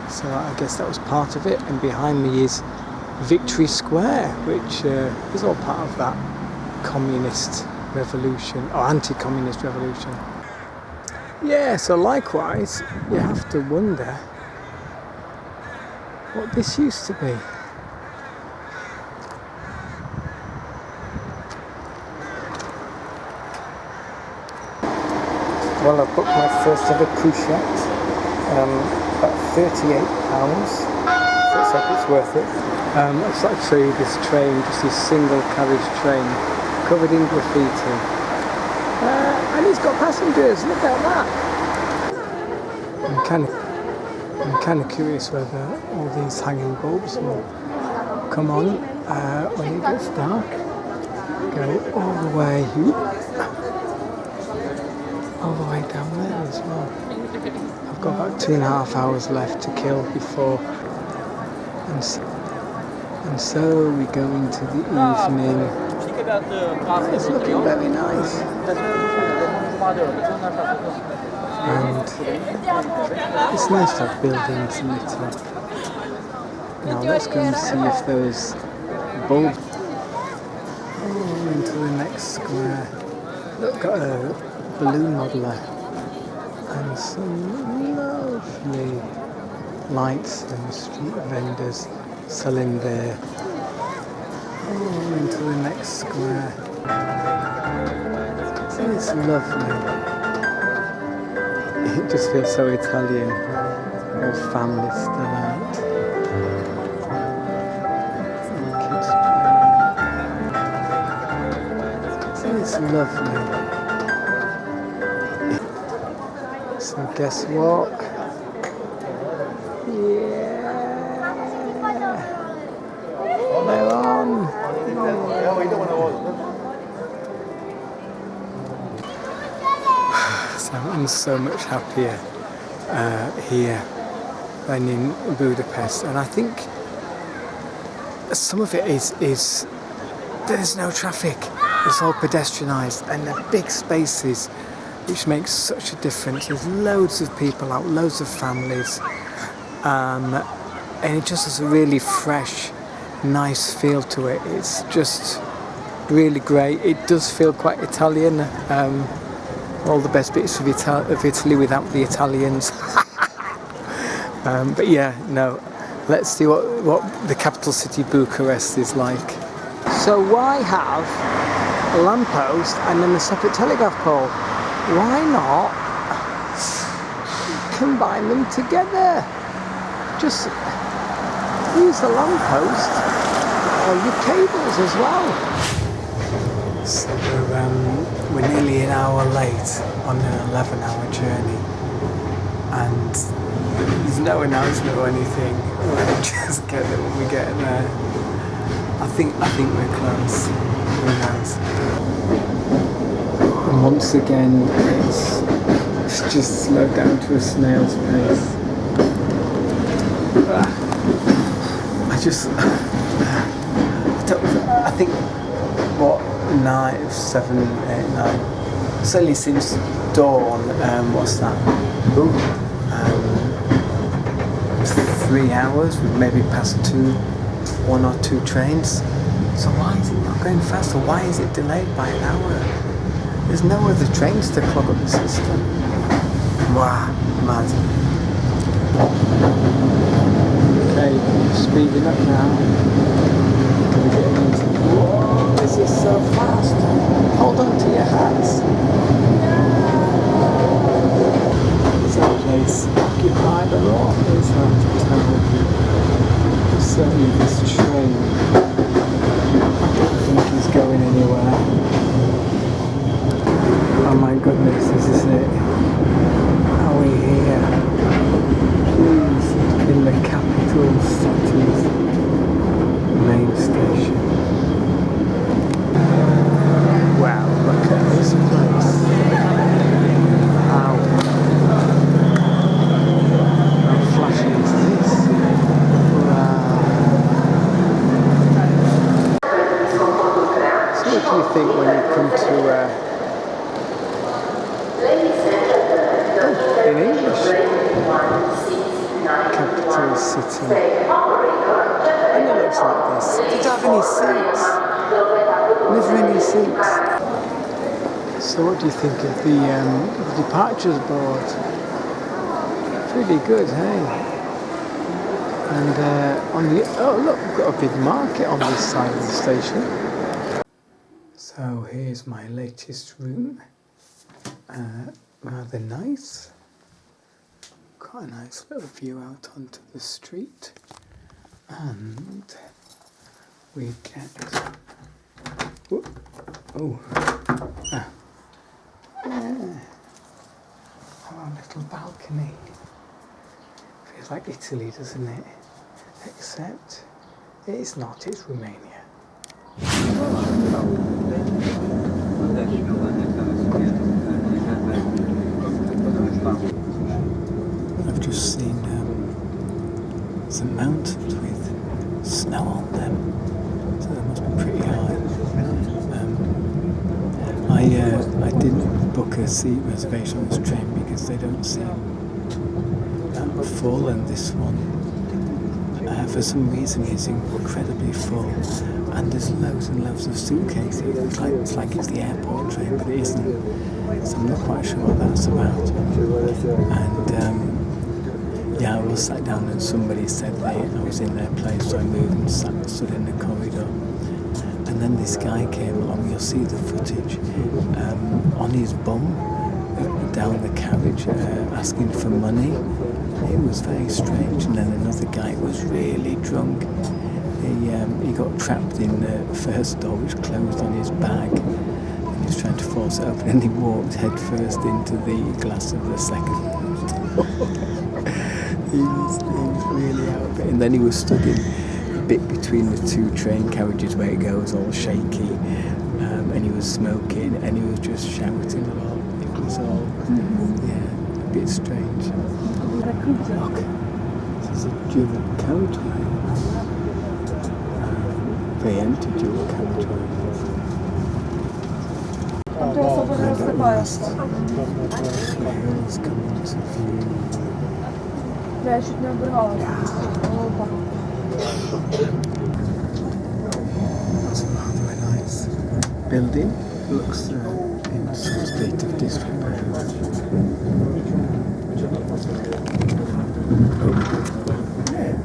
so I guess that was part of it. And behind me is Victory Square, which is all part of that communist revolution, or anti-communist revolution. Yeah, so likewise, you have to wonder what this used to be. Well, I've booked my first ever couchette, about £38, so let's hope it's worth it. It's actually this train, just this single carriage train, covered in graffiti. And it's got passengers, look at that! I'm kind of curious whether all these hanging bulbs will come on when it gets dark. Go all the way down there as well. I've got about 2.5 hours left to kill before, and so we go into the evening. It's looking very nice. And it's nice to have buildings lit up. Now let's go and see if there's bulbs. Oh, into the next square. Look, got a balloon modeler and some lovely lights and street vendors selling there. Oh, into the next square. It's lovely. It just feels so Italian. All families still out. And kids playing. It's lovely. So guess what? Yeah, they're on. So I'm so much happier here than in Budapest, and I think some of it is there's no traffic. It's all pedestrianised, and the big spaces, which makes such a difference. There's loads of people out, loads of families, and it just has a really fresh, nice feel to it. It's just really great. It does feel quite Italian. All the best bits of Italy without the Italians. But yeah, no. Let's see what the capital city Bucharest is like. So why have a lamppost and then a separate telegraph pole? Why not combine them together? Just use the lamppost or your cables as well. So we're nearly an hour late on an 11-hour journey, and there's no announcement or anything. We'll just get it when we get there. I think we're close. Who knows? And once again, it's just slowed down to a snail's pace. I think what 7, 8, 9. Certainly since dawn. What's that? 3 hours. We've maybe passed 1 or 2 trains. So why is it not going faster? Why is it delayed by an hour? There's no other trains to clog up the system. Wow, mad. Okay, speeding up now. We're getting into. Whoa, this is so fast. Hold on to your hats. Is that place occupied or not? It's hard to tell. Certainly this train, I don't think he's going anywhere. Oh my goodness, is this it? Are we here? Please, in the capital city's main station. Wow, look at this place. How flashy is this? So what do you think when you come to in English, capital city, and it looks like this. Did it have any seats? Never any seats. So what do you think of the departures board? Pretty good, hey? And look, we've got a big market on this side of the station. So here's my latest room. Rather nice. Quite a nice little view out onto the street. And we get... Our little balcony. Feels like Italy, doesn't it? Except it's not, it's Romania. I've just seen some mountains with snow on them, so they must be pretty high. I didn't book a seat reservation on this train because they don't seem that full, and this one for some reason is incredibly full, and there's loads and loads of suitcases. It's like it's the airport train, but it isn't, so I'm not quite sure what that's about. And yeah, I was sat down and somebody said I was in their place, so I moved and stood in the corridor. And then this guy came along, you'll see the footage, on his bum down the carriage, asking for money. It was very strange. And then another guy was really drunk. He got trapped in the first door, which closed on his bag, and he was trying to force it open, and he walked head first into the glass of the second door. He was really out of it. And then he was stood in a bit between the two train carriages where it goes all shaky, and he was smoking, and he was just shouting a lot. It was all, a bit strange. Look, this is a dual carriageway. Very empty dual carriageway. And at last, the hills come into view. That's a rather nice building. Looks in some state of disrepair.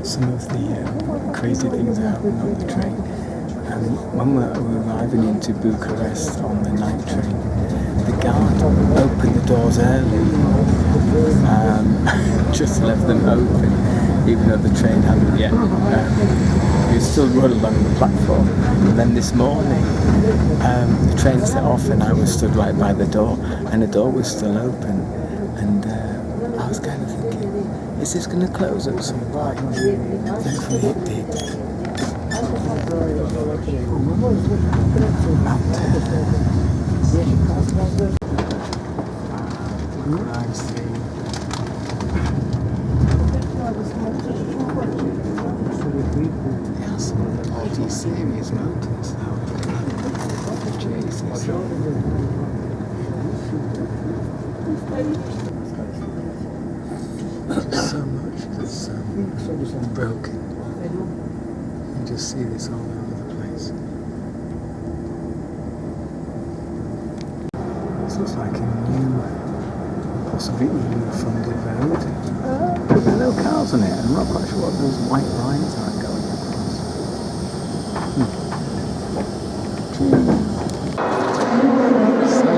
Some of the crazy things that happen on the train. When we were arriving into Bucharest on the night train, the guard opened the doors early, just left them open, even though the train hadn't yet. We still rode along the platform. And then this morning, the train set off, and I was stood right by the door, and the door was still open. And I was kind of thinking, is this going to close at some point? Thankfully it did. Yeah, some oddly serious mountains now. Jesus. So much that's broken. You just see this all over the place. This looks like a new, possibly even funded road. There are no cars on it. I'm not quite sure what those white lines are going across. So,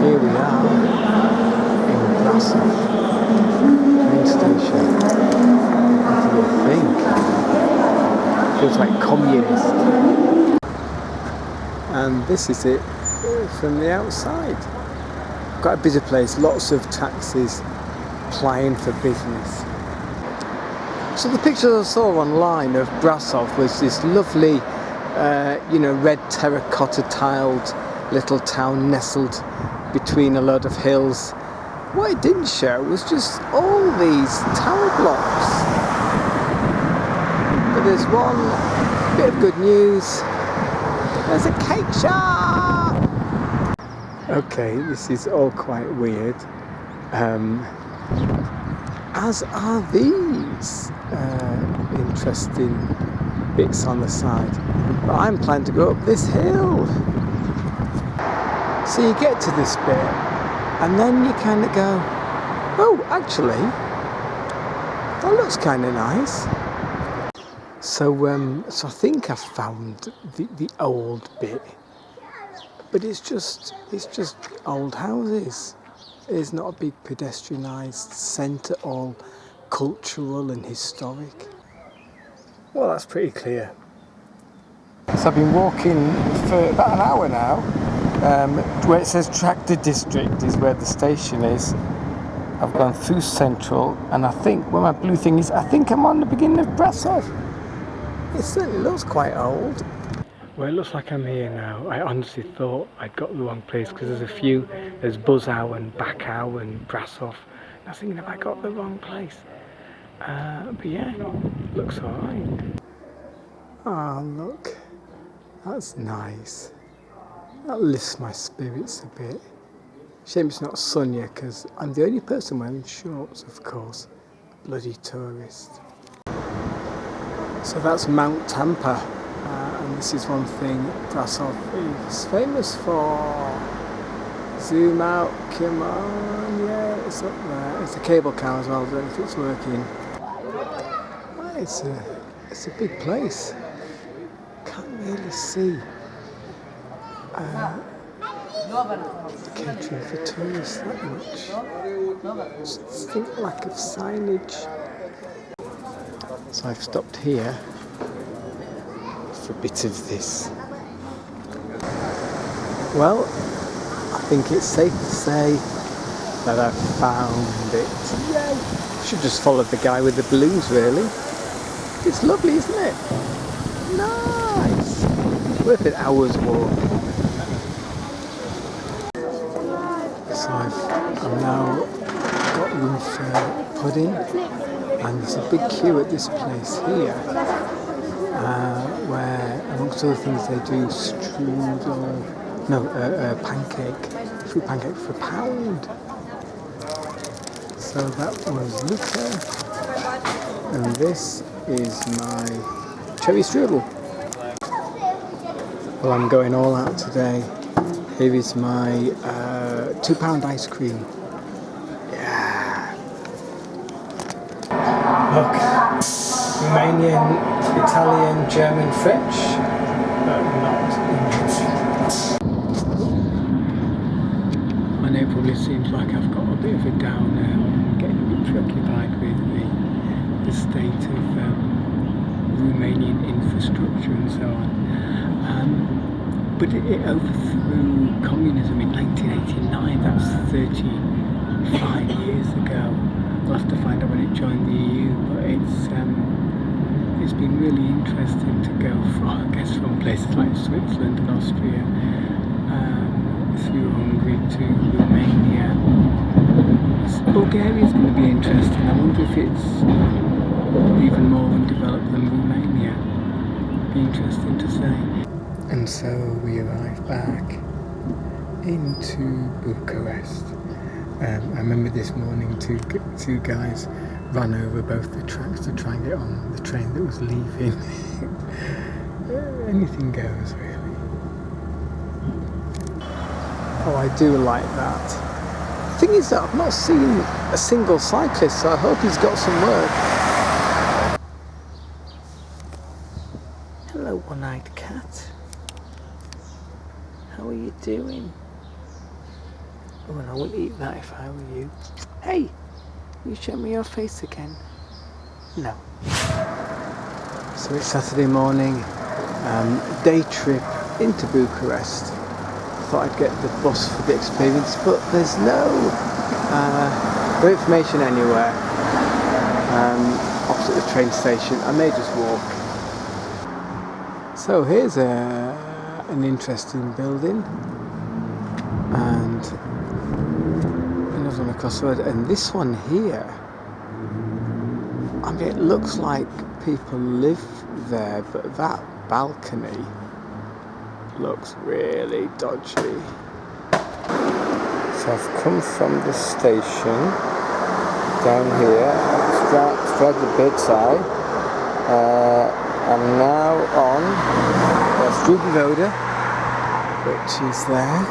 here we are in Brasov train station. What do you think? Feels like communist. And this is it from the outside. Quite a busy place, lots of taxis plying for business. So the picture I saw online of Brasov was this lovely, red terracotta tiled little town nestled between a lot of hills. What it didn't show was just all these tower blocks. But there's one bit of good news. There's a cake shop! Okay, this is all quite weird. As are these interesting bits on the side. But I'm planning to go up this hill. So you get to this bit, and then you kind of go, oh, actually, That looks kind of nice. So I think I found the old bit, but it's just old houses. It's not a big pedestrianised centre, all cultural and historic. Well, that's pretty clear. So I've been walking for about an hour now. Where it says Tractor District is where the station is. I've gone through Central, and I think where my blue thing is, I think I'm on the beginning of Brasov. It certainly looks quite old. Well, it looks like I'm here now. I honestly thought I'd got the wrong place because there's Buzzow and Bacow and Brasov. I was thinking, have I got the wrong place? But yeah, looks alright. Ah, look, that's nice. That lifts my spirits a bit. Shame it's not sun yet, because I'm the only person wearing shorts, of course. Bloody tourist. So that's Mount Tampa, and this is one thing Brasov is famous for. Zoom out, come on, yeah, it's up there. It's a cable car as well, I don't know if it's working. It's a big place. Can't really see. Catering for tourists that much. Just think lack of signage. So I've stopped here for a bit of this. Well, I think it's safe to say that I've found it. Yay! Should just follow the guy with the balloons, really. It's lovely, isn't it? Nice! Worth an hour's walk. So I've now got room for pudding, and there's a big queue at this place here, where amongst other things they do fruit pancake for £1. So that was liquor, and this is my cherry strudel. Well, I'm going all out today. Here is my £2 ice cream. Yeah. Look, Romanian, Italian, German, French, but not English. My name probably seems like I've got a bit of a down now. I'm getting a bit preoccupied with the state of Romanian infrastructure and so on. But it overthrew communism in 1989, that's 35 years ago. We'll have to find out when it joined the EU, but it's been really interesting to go from places like Switzerland and Austria, through Hungary to Romania. Bulgaria's going to be interesting. I wonder if it's even more undeveloped than Romania. Be interesting to say. And so we arrived back into Bucharest. I remember this morning two guys ran over both the tracks to try and get on the train that was leaving. Anything goes, really. Oh, I do like that. The thing is that I've not seen a single cyclist, so I hope he's got some work. Hello, one-eyed cat. How are you doing? Oh, and I wouldn't eat that if I were you. Hey, will you show me your face again? No. So it's Saturday morning, day trip into Bucharest. I thought I'd get the bus for the experience, but there's no information anywhere opposite the train station. I may just walk. So here's an interesting building, and another one across the road, and this one here, I mean, it looks like people live there, but that balcony looks really dodgy. So I've come from the station down here, straight the bedside. I'm now on Struby, which is there,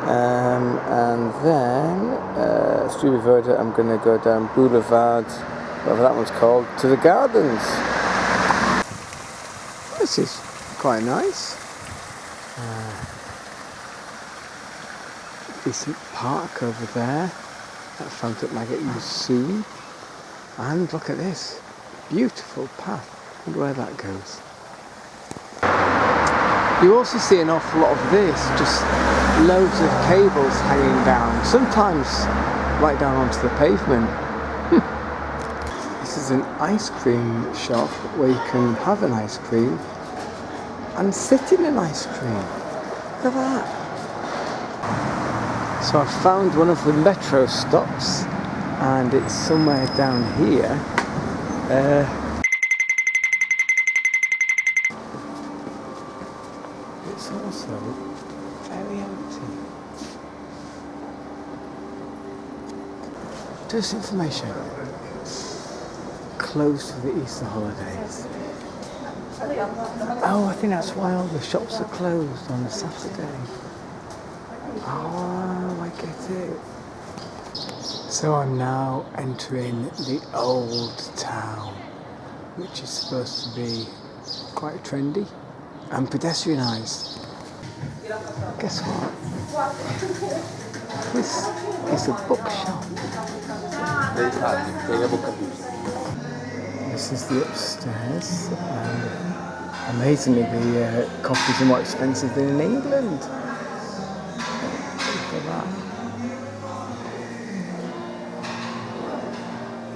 and then Struby, I'm going to go down Boulevard whatever that one's called, to the gardens. This is quite nice. Decent park over there. That fountain might get used soon. And look at this. Beautiful path. Wonder where that goes. You also see an awful lot of this, just loads of cables hanging down, sometimes right down onto the pavement. This is an ice cream shop where you can have an ice cream and sit in an ice cream. Look at that. So I found one of the metro stops and it's somewhere down here. It's also very empty. Tourist information. Closed for the Easter holidays. Oh, I think that's why all the shops are closed on a Saturday. Oh, I get it. So I'm now entering the old town, which is supposed to be quite trendy and pedestrianised. Guess what? This is a bookshop. This is the upstairs. Amazingly, the coffees are more expensive than in England. Look at that.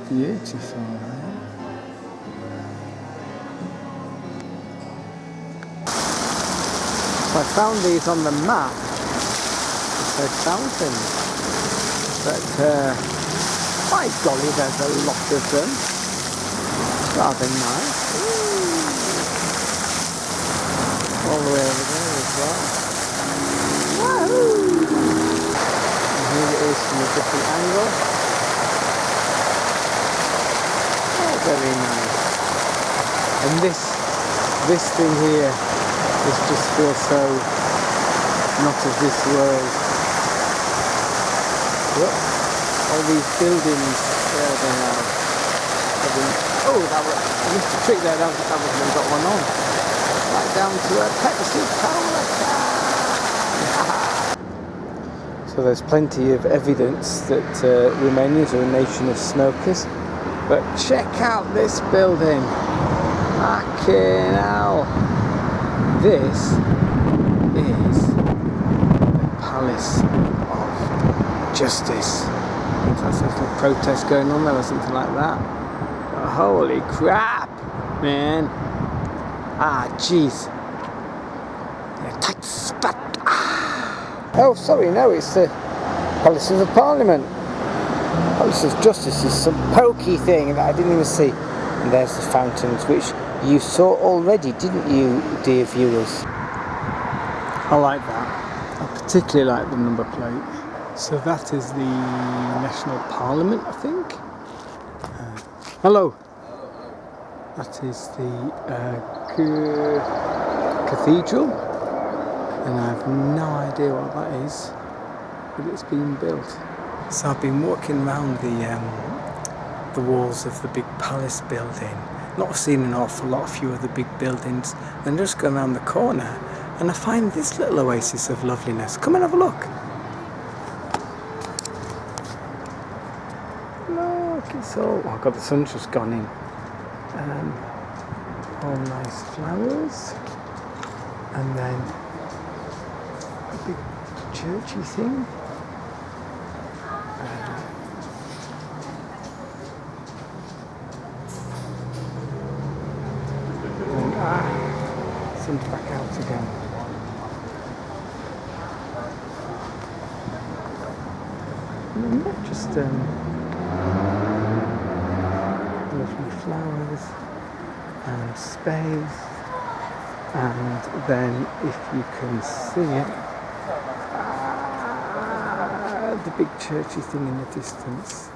Beautiful, right? So I found these on the map. It said fountains. But, by golly, there's a lot of them. Rather nice. All the way over there as well. Wahoo! And here it is from a different angle. Oh, very nice. And this thing here, this just feels so not of this world. Look, all these buildings, there they are. Oh, I missed a trick there, that was when I got one on. Right down to a Pepsi Cola can. So there's plenty of evidence that Romanians are a nation of smokers. But check out this building. Fucking hell. This is the Palace of Justice. There's a little protest going on there or something like that. But holy crap, man. Ah, jeez. Yeah, tight spot. Ah. Oh, sorry, no, it's the Palace of the Parliament. Palace of Justice is some pokey thing that I didn't even see. And there's the fountains, which you saw already, didn't you, dear viewers? I like that. I particularly like the number plate. So that is the National Parliament, I think. Hello. That is the cathedral, and I have no idea what that is, but it's being built. So I've been walking around the walls of the big palace building, not seen an awful lot, few of the big buildings, and just going around the corner, and I find this little oasis of loveliness. Come and have a look. Look, it's all, oh god, the sun's just gone in. All nice flowers, and then a big churchy thing. And sun's back out again. And then just lovely flowers and space, and then if you can see it, the big churchy thing in the distance.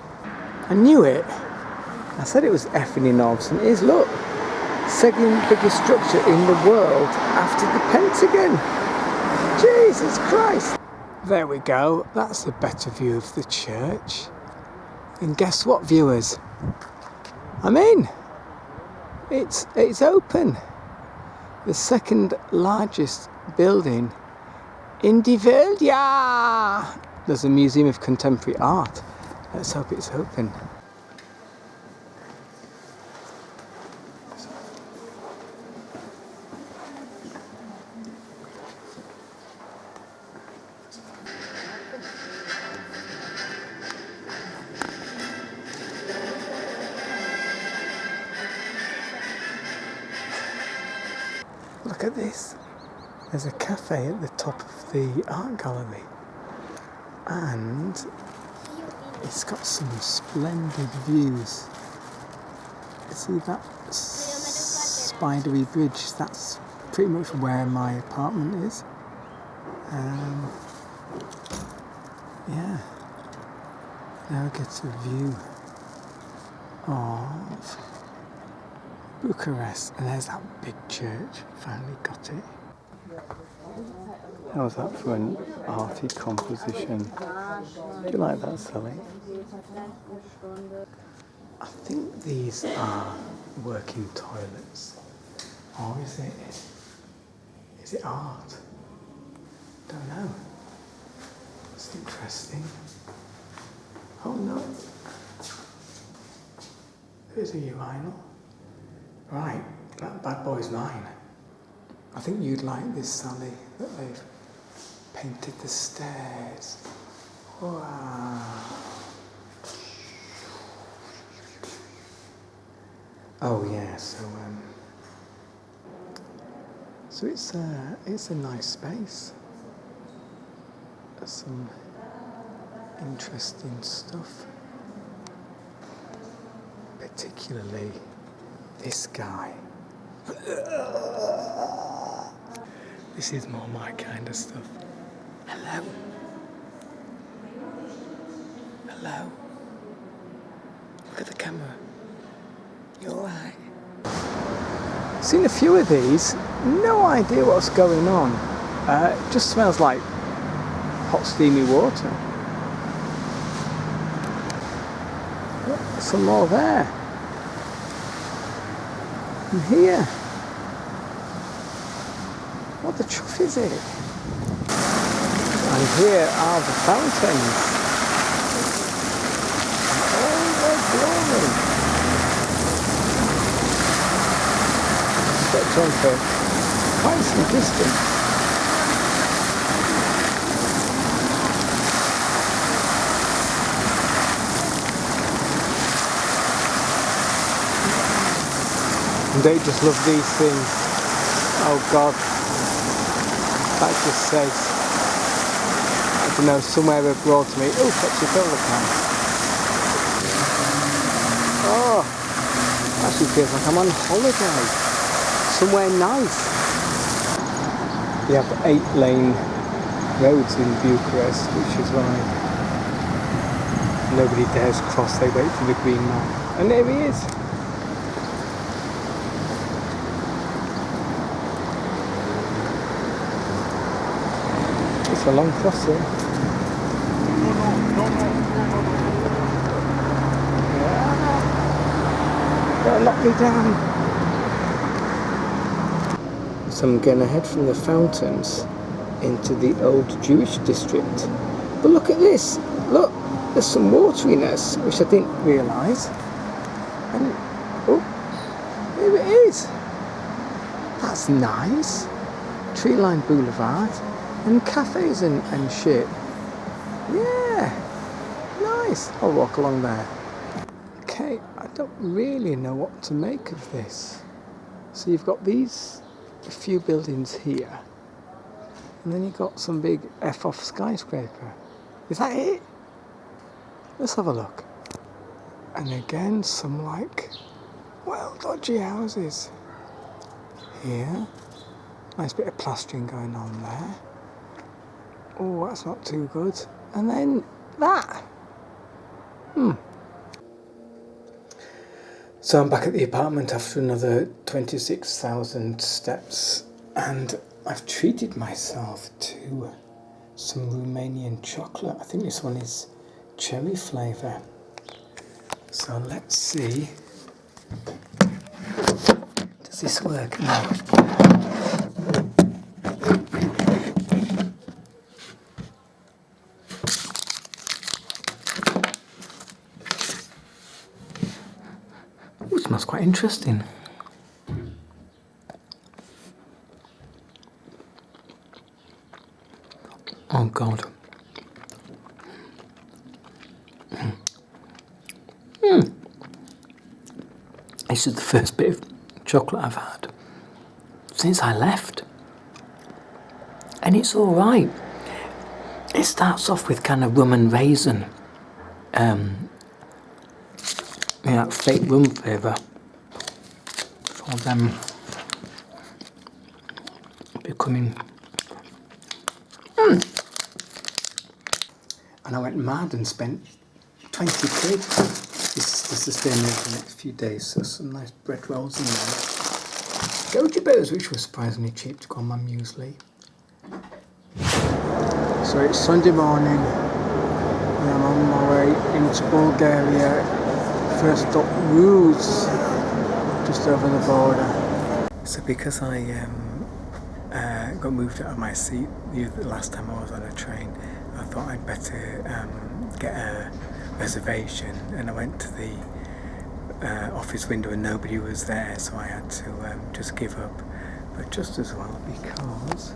I knew it. I said it was effing enormous, and it is, look, second biggest structure in the world after the Pentagon. Jesus Christ. There we go, that's a better view of the church. And guess what, viewers? I'm in. It's open. The second largest building in the world. Yeah. There's a museum of contemporary art. Let's hope it's open. Look at this. There's a cafe at the top of the art gallery. And it's got some splendid views. See that spidery bridge? That's pretty much where my apartment is. Yeah. Now I get a view of Bucharest, and there's that big church. Finally got it. How's that for an arty composition? Do you like that, Sally? I think these are working toilets. Or is it art? Don't know. It's interesting. Oh no. There's a urinal. Right, that bad boy's mine. I think you'd like this, Sally, that they've painted the stairs. Wow. Oh yeah, so it's a nice space. There's some interesting stuff. Particularly this guy. This is more my kind of stuff. Hello. Hello. Look at the camera. You alright? Seen a few of these. No idea what's going on. It just smells like hot steamy water. Oh, some more there. And here. What the chuff is it? And here are the fountains. Oh my glory! Stepped on for quite some distance. And they just love these things. Oh God. That just says, I don't know, somewhere abroad to me. Oh, Pepsi Cola can. Oh, actually feels like I'm on holiday. Somewhere nice. You have 8-lane roads in Bucharest, which is why nobody dares cross. They wait for the green man. And there he is. It's a long crossing. Yeah. Don't knock me down. So I'm going ahead from the fountains into the old Jewish district. But look at this. Look, there's some wateriness, which I didn't realise. And oh, here it is. That's nice. Tree-lined boulevard. And cafes and shit. Yeah, nice. I'll walk along there. Okay, I don't really know what to make of this. So you've got these few buildings here. And then you've got some big F-off skyscraper. Is that it? Let's have a look. And again, some like, well, dodgy houses. Here. Nice bit of plastering going on there. Oh, that's not too good. And then that. So I'm back at the apartment after another 26,000 steps, and I've treated myself to some Romanian chocolate. I think this one is cherry flavour. So let's see Does this work? No. Ooh, it smells quite interesting. Oh God. This is the first bit of chocolate I've had since I left. And it's alright. It starts off with kind of rum and raisin. That fake rum flavour. For them becoming... And I went mad and spent 20 quid. This is to sustain me for the next few days. So some nice bread rolls in there. Goji berries, which were surprisingly cheap to go on my muesli. So it's Sunday morning and I'm on my way into Bulgaria. First stop, Ruse, just over the border. So because I got moved out of my seat the last time I was on a train, I thought I'd better get a reservation, and I went to the office window and nobody was there, so I had to just give up. But just as well, because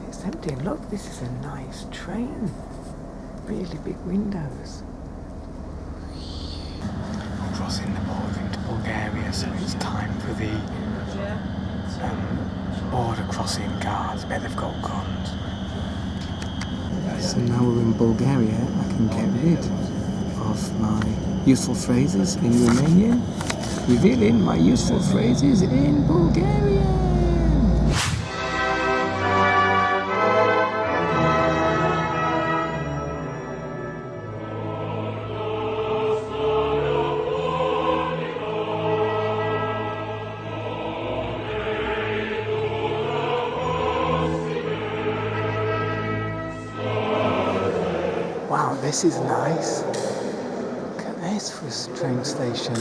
it's empty. And look, this is a nice train. Really big windows. I'm crossing the border into Bulgaria, so it's time for the border crossing guards. I bet they've got guns. So now we're in Bulgaria, I can get rid of my useful phrases in Romanian, revealing my useful phrases in Bulgarian. Wow, this is nice. Look at this for a train station.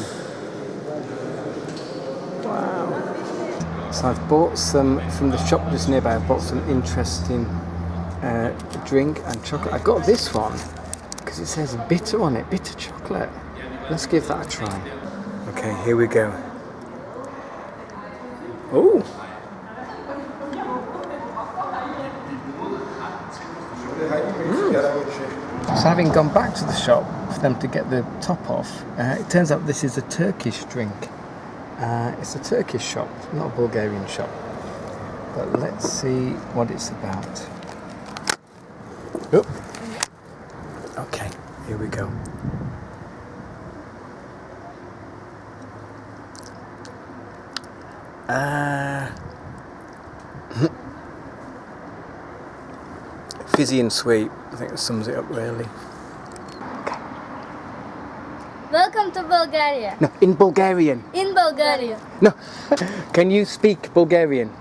Wow. So I've bought some from the shop just nearby. I've bought some interesting drink and chocolate. I got this one because it says bitter on it, bitter chocolate. Let's give that a try. Okay, here we go. Oh. So having gone back to the shop for them to get the top off, it turns out this is a Turkish drink. It's a Turkish shop, not a Bulgarian shop. But let's see what it's about. Oop. Okay, here we go. Fizzy and sweet. I think that sums it up really. Welcome to Bulgaria. No, in Bulgarian. In Bulgaria. No. Can you speak Bulgarian?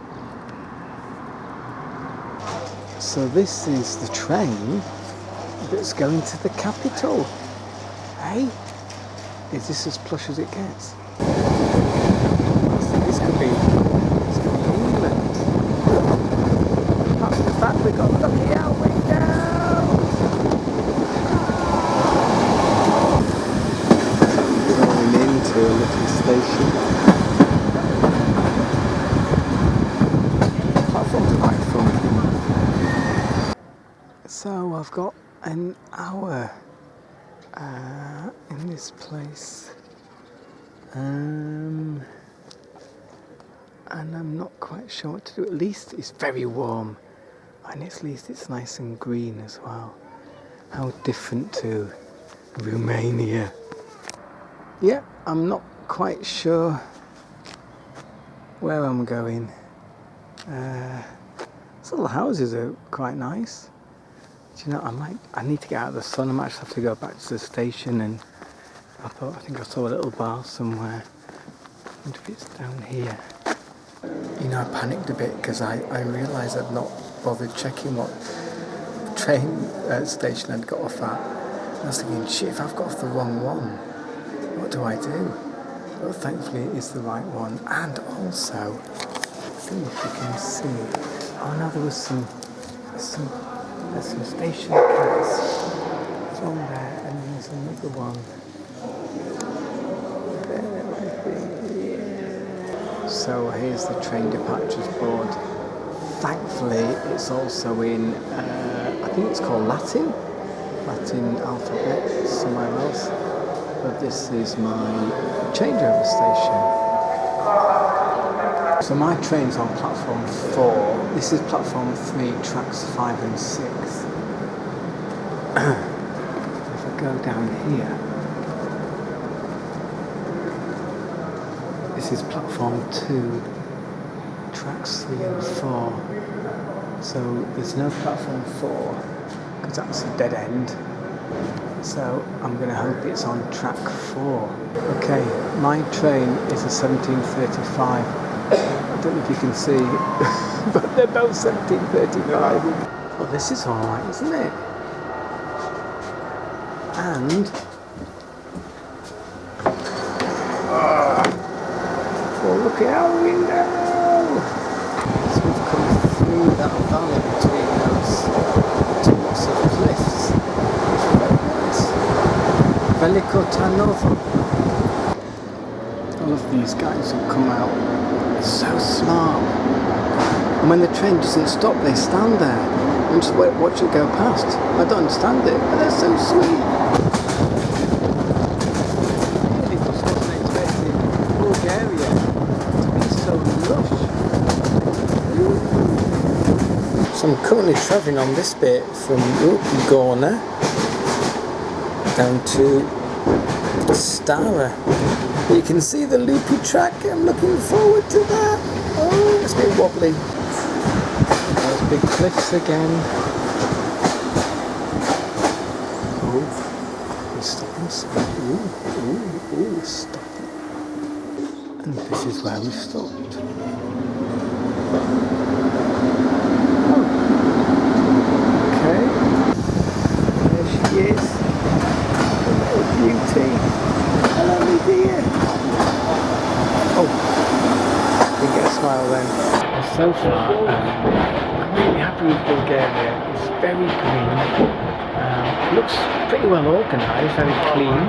So this is the train that's going to the capital. Hey? Is this as plush as it gets? This could be England. Apart from the fact we've got to look out window. Going into a little station. Platform's quite fun. So I've got an hour in this place. And I'm not quite sure what to do. At least it's very warm, and at least it's nice and green as well. How different to Romania. Yeah, I'm not quite sure where I'm going. Some of the houses are quite nice. Do you know, I need to get out of the sun. I might just have to go back to the station, and I think I saw a little bar somewhere. I wonder if it's down here. You know, I panicked a bit because I realised I'd not bothered checking what train station I'd got off at. I was thinking, shit, if I've got off the wrong one, what do I do? But thankfully it is the right one. And also, I don't know if you can see. Oh no, there's some station cats. There's one there, and then there's another one. So here's the train departures board. Thankfully, it's also in, I think it's called Latin alphabet, somewhere else. But this is my changeover station. So my train's on platform 4. This is platform 3, tracks 5 and 6. If I go down here, this is platform 2, tracks 3 and 4. So there's no platform 4 because that's a dead end. So I'm going to hope it's on track 4. Okay, my train is a 17:35. I don't know if you can see, but they're both 17:35. Well, this is alright, isn't it? And oh, look at our window! So we've come through that valley between those two massive cliffs. Veliko Tarnovo. I love these guys who come out. They're so smart. And when the train doesn't stop, they stand there and just watch it go past. I don't understand it, but they're so sweet. I really just wasn't expecting Bulgaria to be so lush. So I'm currently travelling on this bit from Gorna down to Stara. You can see the loopy track. I'm looking forward to that. Oh, it's a bit wobbly. Those big cliffs again. Oh, we're stopping. Ooh, stopping. And this is where we stopped. Oh, okay. There she is. Beauty. Hello, my dear. Oh, didn't get a smile then. So far, I'm really happy with Bulgaria. It's very green. Looks pretty well organised, very clean.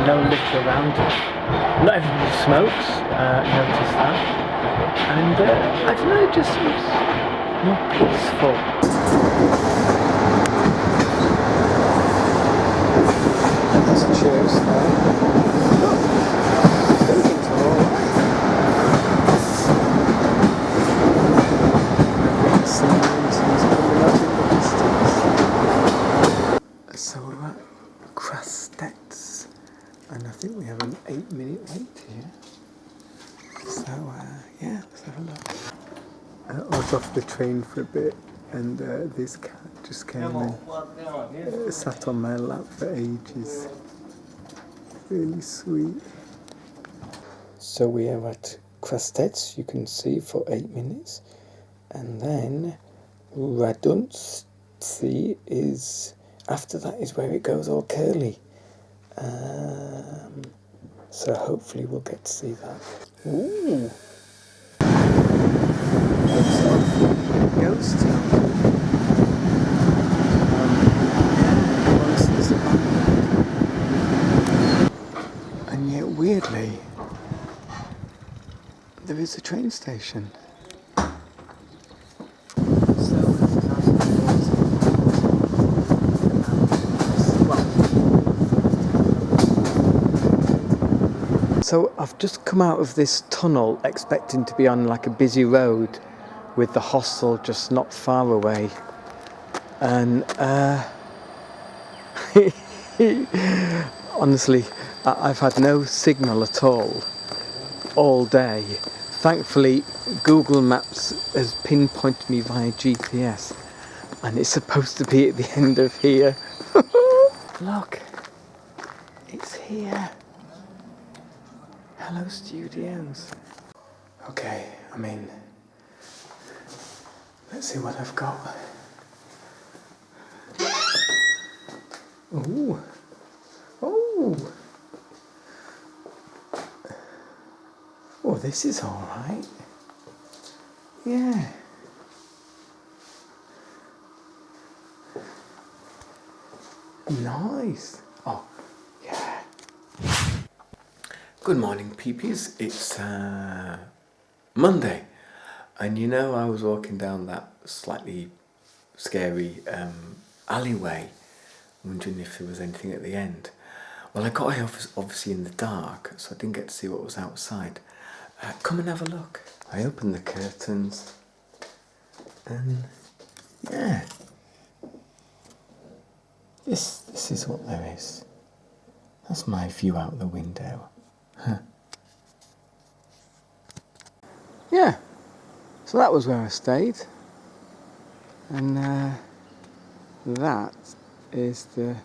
No litter around. Not everybody smokes. Noticed that. And I don't know, it just seems more peaceful. Cheers there. Buildings are alright. Some mountains coming up in the distance. So we're at Krastets, and I think we have an 8-minute wait here. So yeah, let's have a look. I was off the train for a bit, and this cat just came in, sat on my lap for ages. Really sweet. So we are at Krastets, you can see, for 8 minutes, and then Radunci is, after that is where it goes all curly. So hopefully we'll get to see that. Ooh! Looks like ghost town. And yet, weirdly, there is a train station. So I've just come out of this tunnel expecting to be on like a busy road with the hostel just not far away. And honestly, I've had no signal at all day. Thankfully, Google Maps has pinpointed me via GPS, and it's supposed to be at the end of here. Look, it's here. Hello, studios. Okay, I'm in. Let's see what I've got. Ooh. Oh. this is alright. Yeah. Nice. Oh, yeah. Good morning, peepies. It's Monday. And you know, I was walking down that slightly scary alleyway, wondering if there was anything at the end. Well, I got here obviously in the dark, so I didn't get to see what was outside. Come and have a look. I opened the curtains, and yeah, this is what there is. That's my view out the window. Huh. Yeah, so that was where I stayed, and that is the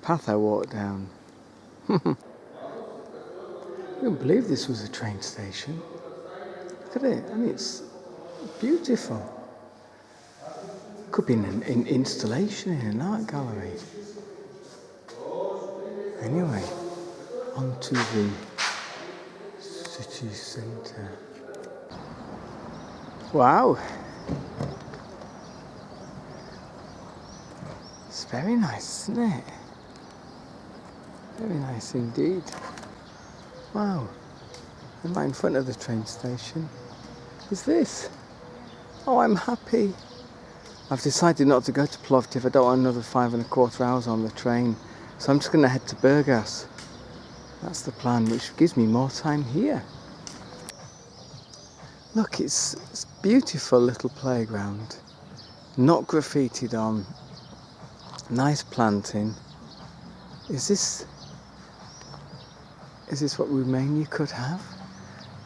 path I walked down. I couldn't believe this was a train station. Look at it, I mean, it's beautiful. Could be an installation in an art gallery. Anyway, on to the city centre. Wow. It's very nice, isn't it? Very nice indeed. Wow. And right in front of the train station is this. Oh, I'm happy. I've decided not to go to Plovdiv. I don't want another 5¼ hours on the train. So I'm just going to head to Burgas. That's the plan, which gives me more time here. Look, it's beautiful little playground. Not graffitied on. Nice planting. Is this what Romania could have?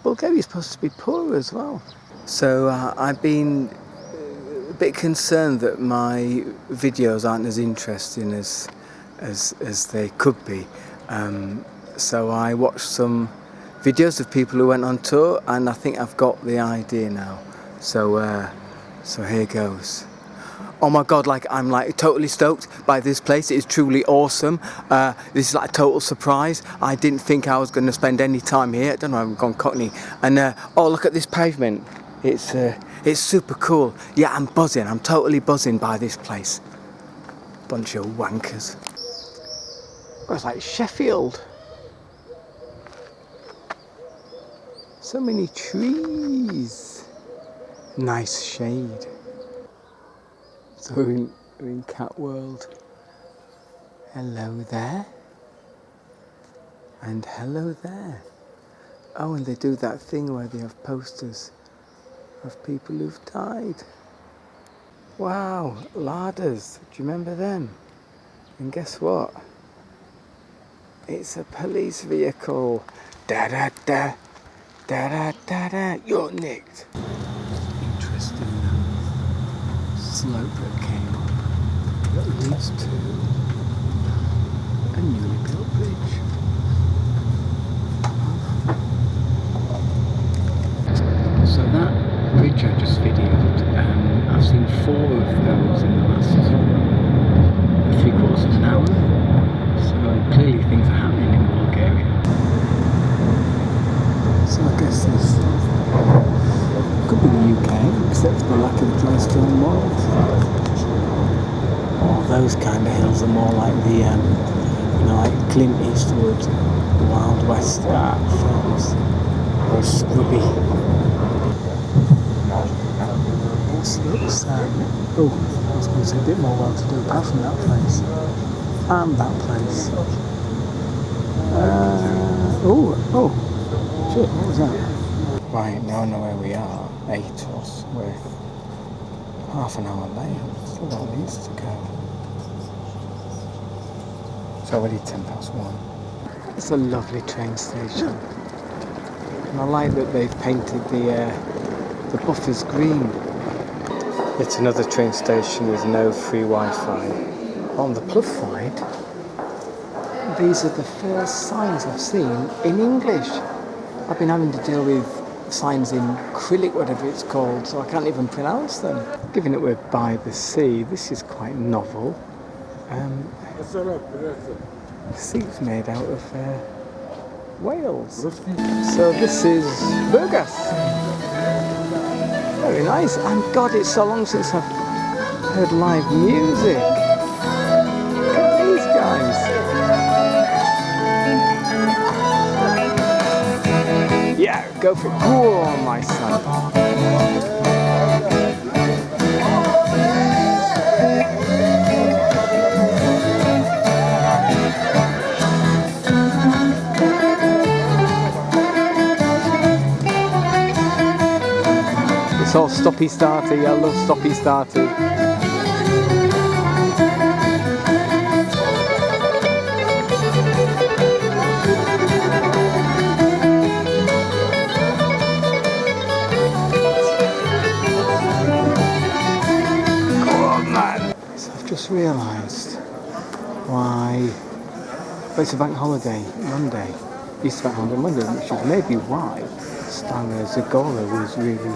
Bulgaria's supposed to be poor as well. So I've been a bit concerned that my videos aren't as interesting as they could be. So I watched some videos of people who went on tour, and I think I've got the idea now. So here goes. Oh my God, I'm totally stoked by this place. It is truly awesome. This is like a total surprise. I didn't think I was going to spend any time here. I don't know, I've gone Cockney. And oh, look at this pavement. It's super cool. Yeah, I'm buzzing. I'm totally buzzing by this place. Bunch of wankers. Oh, it's like Sheffield. So many trees. Nice shade. So we're in Cat World. Hello there. And hello there. Oh, and they do that thing where they have posters of people who've died. Wow, larders. Do you remember them? And guess what? It's a police vehicle. Da da da. Da da da da. You're nicked. Interesting slope that came up that leads to a newly built bridge. So that bridge I just videoed, I've seen 4 of those in the last 3/4 of an hour. So clearly things are happening in Bulgaria. So I guess this could be the UK, except for the lack of dry stone walls. Or those kind of hills are more like the, like Clint Eastwood, Wild West films, or Scrubby. This looks, I was going to say a bit more well to do apart from that place. And that place. Shit, what was that? Right, now I know where we are. Atos. We're half an hour late. Still got needs to go. It's already 1:10. It's a lovely train station. And I like that they've painted the buffers green. It's another train station with no free Wi-Fi. On the plus side, these are the first signs I've seen in English. I've been having to deal with signs in Cyrillic, whatever it's called, so I can't even pronounce them. Given that we're by the sea, this is quite novel. The seat's made out of Wales. So this is Burgas. Very nice. And God, it's so long since I've heard live music. Look at these guys. Yeah, go for it. Go on, my son. It's all stoppy starty. I love stoppy starty. I've just realised why. But it's a bank holiday Monday. Easter bank holiday Monday, which is maybe why Stanga Zagora was really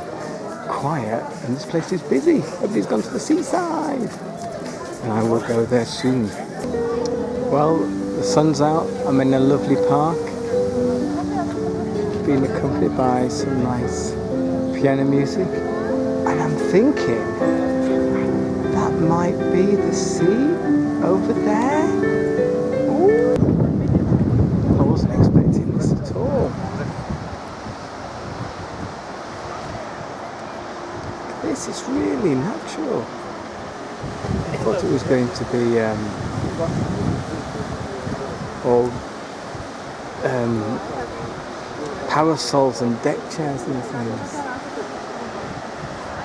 quiet and this place is busy. Everybody's gone to the seaside. And I will go there soon. Well, the sun's out. I'm in a lovely park. Being accompanied by some nice piano music. And I'm thinking that might be the sea over there. Ooh. I wasn't expecting this at all. This is really natural. I thought it was going to be all parasols and deck chairs and things.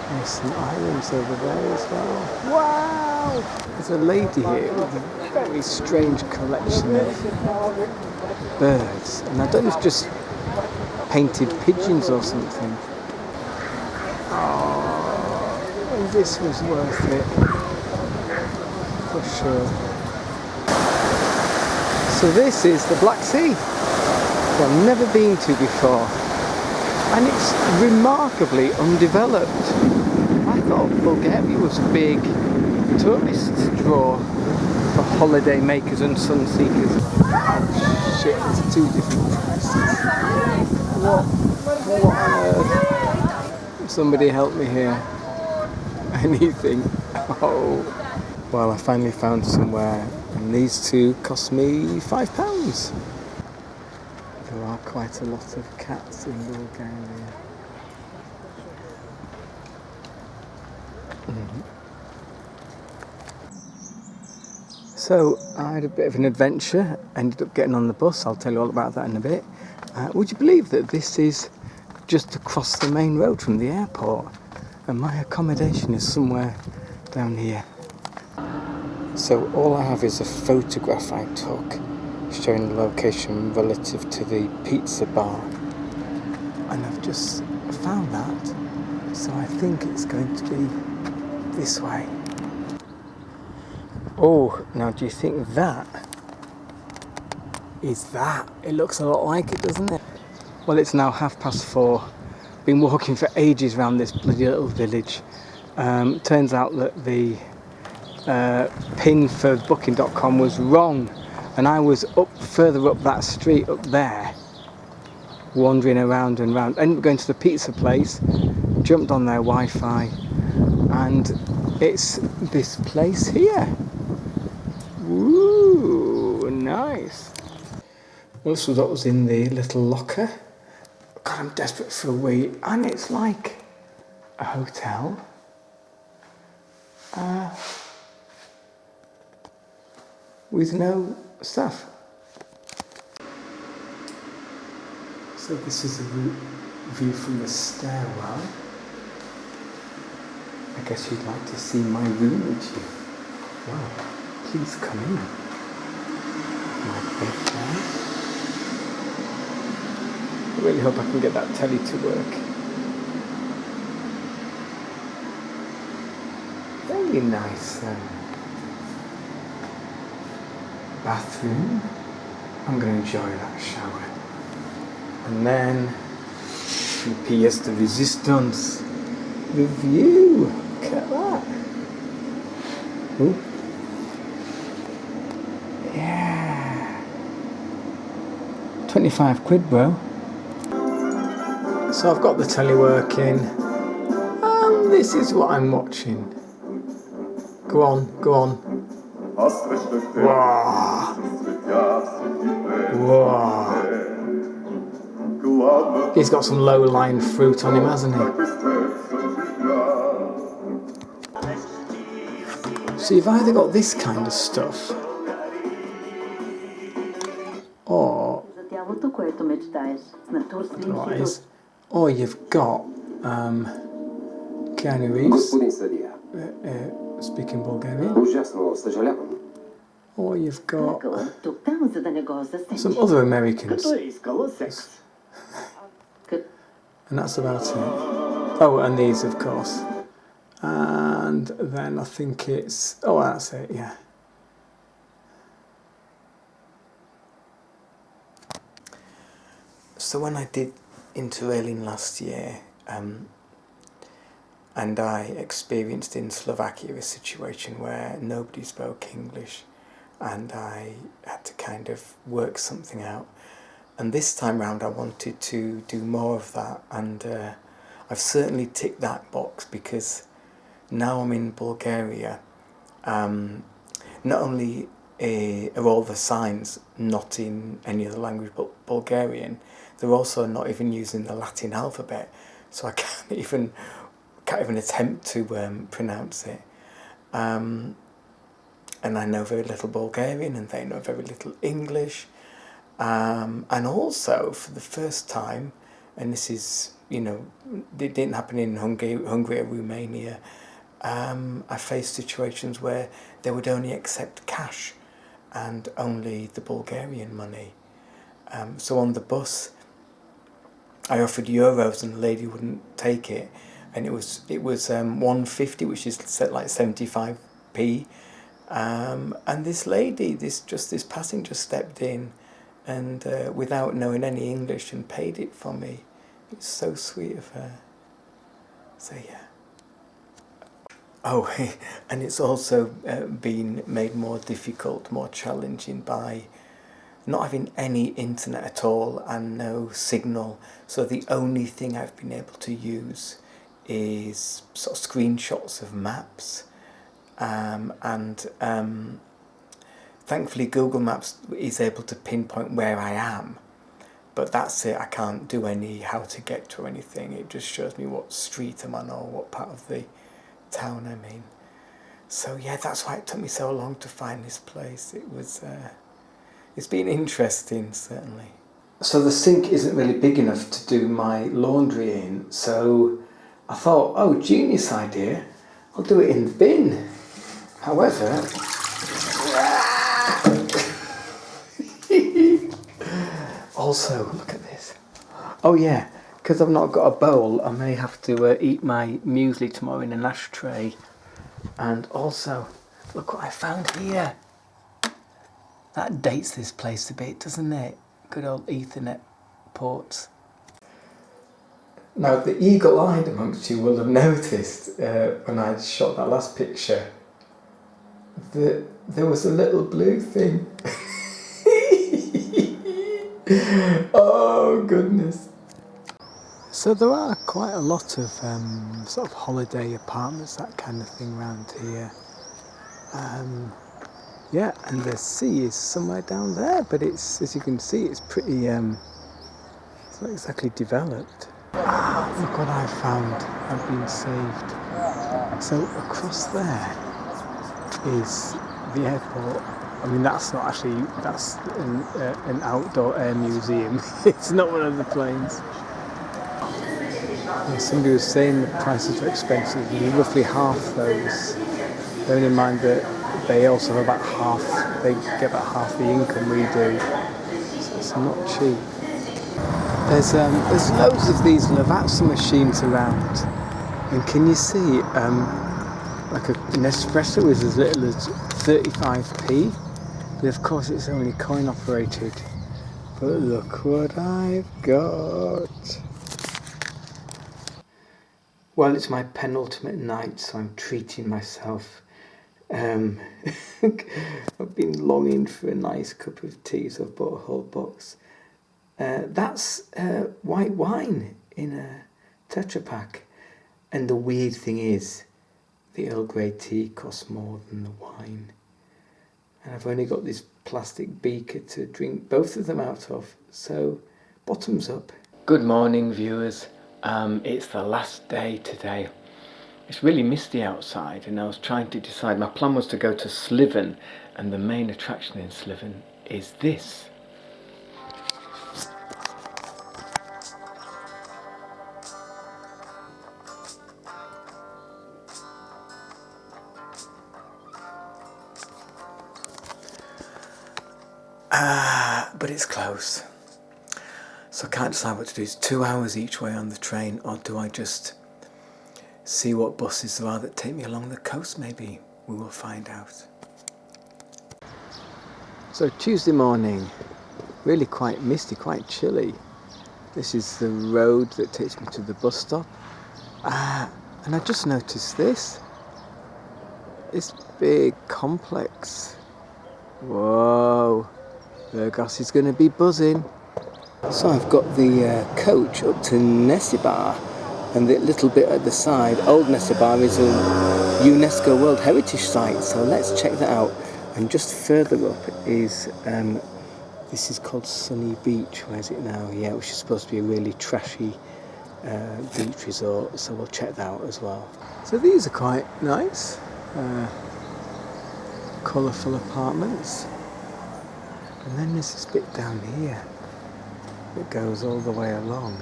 There's some islands over there as well. Wow! There's a lady here with a very strange collection of birds. And I don't know if it's just painted pigeons or something. Oh, this was worth it. For sure. So this is the Black Sea. Which I've never been to before. And it's remarkably undeveloped. I thought Bulgaria was a big tourist draw for holiday makers and sun seekers. Oh shit, it's two different places. What on earth? Somebody help me here. Anything. Oh. Well, I finally found somewhere and these two cost me £5. There are quite a lot of cats in Bulgaria. So I had a bit of an adventure, ended up getting on the bus, I'll tell you all about that in a bit. Would you believe that this is just across the main road from the airport and my accommodation is somewhere down here. So all I have is a photograph I took showing the location relative to the pizza bar, and I've just found that, so I think it's going to be this way. Oh, now do you think that is that? It looks a lot like it, doesn't it? Well, it's now 4:30. Been walking for ages around this bloody little village. Turns out that the pin for booking.com was wrong. And I was further up that street up there, wandering around and round. Ended up going to the pizza place, jumped on their Wi-Fi, and it's this place here. Ooh, nice. Also, that was in the little locker. God, I'm desperate for a wee. And it's like a hotel. With no stuff. So this is a view from the stairwell. I guess you'd like to see my room, would you? Well, please come in. My bed there. I really hope I can get that telly to work. Very nice bathroom. I'm going to enjoy that shower. And then the pièce de résistance, the view. Look at that. Ooh. Yeah. £25 75 quid, bro. So I've got the telly working, and this is what I'm watching. Go on, go on. Wow. Wow. He's got some low-lying fruit on him, hasn't he? So you've either got this kind of stuff, or I don't know what it is, or you've got Keanu Reeves speaking Bulgarian, or you've got some other Americans, and that's about it. Oh, and these, of course. And then I think it's... Oh, that's it, yeah. So when I did Interrailing last year, and I experienced in Slovakia a situation where nobody spoke English, and I had to kind of work something out. And this time round I wanted to do more of that, and I've certainly ticked that box, because now I'm in Bulgaria. Not only are all the signs not in any other language but Bulgarian, they're also not even using the Latin alphabet, so I can't even attempt to pronounce it. And I know very little Bulgarian, and they know very little English. And also, for the first time, and this is, it didn't happen in Hungary or Romania, I faced situations where they would only accept cash and only the Bulgarian money. So on the bus, I offered euros and the lady wouldn't take it, and it was 150, which is like 75p. And this lady, this passenger stepped in, and without knowing any English, and paid it for me. It's so sweet of her. So yeah. Oh, and it's also been made more difficult, more challenging by not having any internet at all and no signal. So the only thing I've been able to use is sort of screenshots of maps, and thankfully Google Maps is able to pinpoint where I am, but that's it. I can't do any how to get to anything. It just shows me what street I'm on or what part of the town I'm in. So yeah, that's why it took me so long to find this place. It's been interesting, certainly. So the sink isn't really big enough to do my laundry in, so I thought, oh, genius idea, I'll do it in the bin. However, also, look at this. Oh yeah, because I've not got a bowl, I may have to eat my muesli tomorrow in an ashtray. And also, look what I found here. That dates this place a bit, doesn't it? Good old Ethernet ports. Now, the eagle-eyed amongst you will have noticed when I shot that last picture that there was a little blue thing. Oh, goodness. So there are quite a lot of sort of holiday apartments, that kind of thing around here. Yeah, and the sea is somewhere down there, but it's, as you can see, it's pretty, it's not exactly developed. Ah, look what I found. I've been saved. So across there is the airport. I mean, that's not actually, that's an outdoor air museum. It's not one of the planes. And somebody was saying the prices are expensive, and roughly half those. Bearing in mind that they also have about half, they get about half the income we do. So it's not cheap. There's loads of these Lavazza machines around, and can you see like an espresso is as little as 35p, but of course it's only coin operated. But look what I've got. Well, it's my penultimate night, so I'm treating myself. I've been longing for a nice cup of tea, so I've bought a whole box. That's white wine in a Tetra Pak. And the weird thing is, the Earl Grey tea costs more than the wine. And I've only got this plastic beaker to drink both of them out of, so bottoms up. Good morning, viewers. It's the last day today. It's really misty outside, and I was trying to decide. My plan was to go to Sliven, and the main attraction in Sliven is this. But it's close. So I can't decide what to do. It's 2 hours each way on the train, or do I just see what buses there are that take me along the coast? Maybe we will find out. So Tuesday morning, really quite misty, quite chilly. This is the road that takes me to the bus stop. And I just noticed this big complex. Whoa, Burgos is going to be buzzing. So I've got the coach up to Nesibar, and the little bit at the side, Old Nesibar, is a UNESCO World Heritage Site, so let's check that out. And just further up is, this is called Sunny Beach. Where is it now? Yeah, which is supposed to be a really trashy beach resort, so we'll check that out as well. So these are quite nice, colourful apartments. And then there's this bit down here that goes all the way along.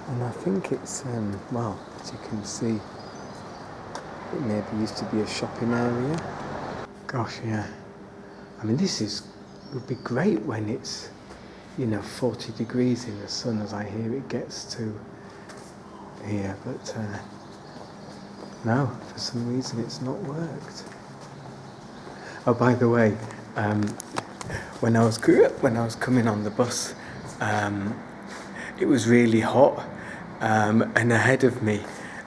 And I think it's, well, as you can see, it maybe used to be a shopping area. Gosh, yeah. I mean, would be great when it's, 40 degrees in the sun, as I hear it gets to here. But no, for some reason it's not worked. Oh, by the way, when I was coming on the bus, it was really hot, and ahead of me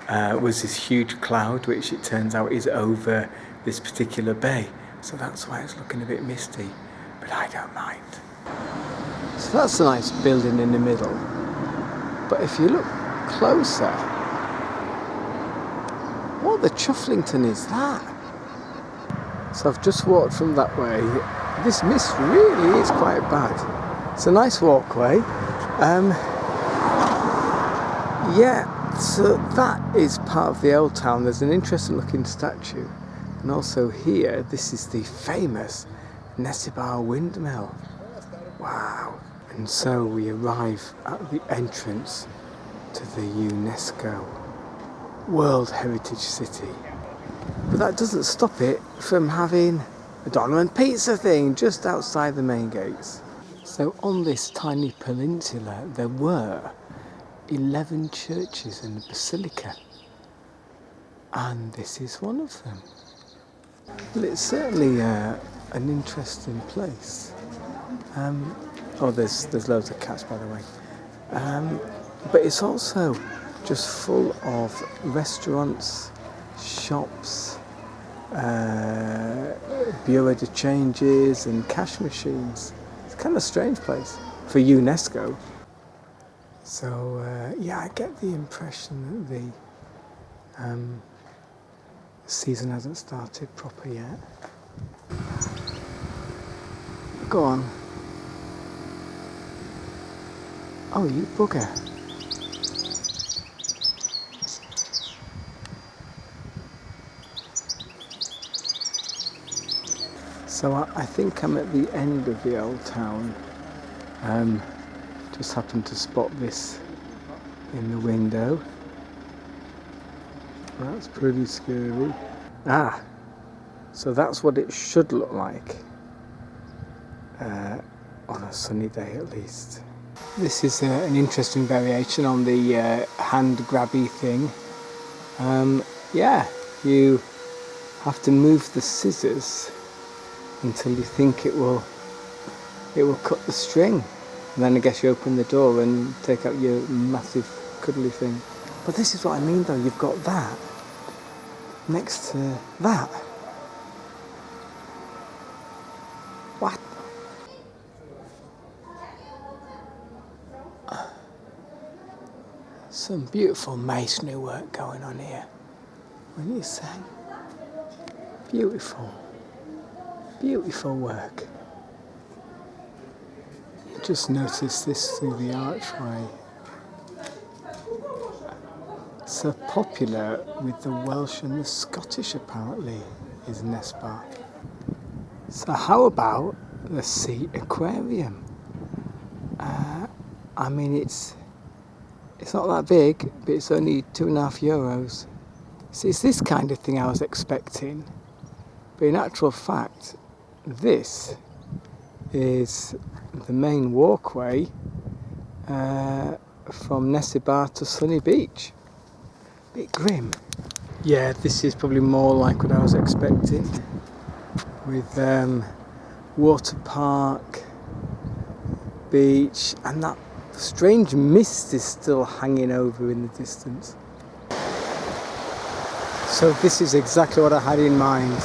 was this huge cloud, which it turns out is over this particular bay. So that's why it's looking a bit misty, but I don't mind. So that's a nice building in the middle. But if you look closer, what the Chufflington is that? So I've just walked from that way. This mist really is quite bad. It's a nice walkway. Yeah, so that is part of the old town. There's an interesting looking statue. And also here, this is the famous Nesibar windmill. Wow. And so we arrive at the entrance to the UNESCO World Heritage City. But that doesn't stop it from having a Donovan pizza thing just outside the main gates. So on this tiny peninsula, there were 11 churches and a basilica. And this is one of them. Well, it's certainly an interesting place. There's loads of cats, by the way. But it's also just full of restaurants, shops, bureau de changes and cash machines. It's kind of a strange place for UNESCO. So yeah, I get the impression that the season hasn't started proper yet. Go on. Oh, you bugger. So I think I'm at the end of the old town. Just happened to spot this in the window. That's pretty scary. So that's what it should look like on a sunny day at least. This is an interesting variation on the hand grabby thing. Yeah, you have to move the scissors until you think it will cut the string, and then I guess you open the door and take out your massive cuddly thing. But this is what I mean though, you've got that next to that. What? Some beautiful masonry work going on here. Wouldn't you say? Beautiful. Beautiful work. Just notice this through the archway. So popular with the Welsh and the Scottish, apparently, is Nesbar. So how about the Sea Aquarium? I mean, it's not that big, but it's only €2.50. So it's this kind of thing I was expecting. But in actual fact, this is the main walkway from Nesbar to Sunny Beach. Bit grim. Yeah, this is probably more like what I was expecting, with water park, beach, and that strange mist is still hanging over in the distance. So this is exactly what I had in mind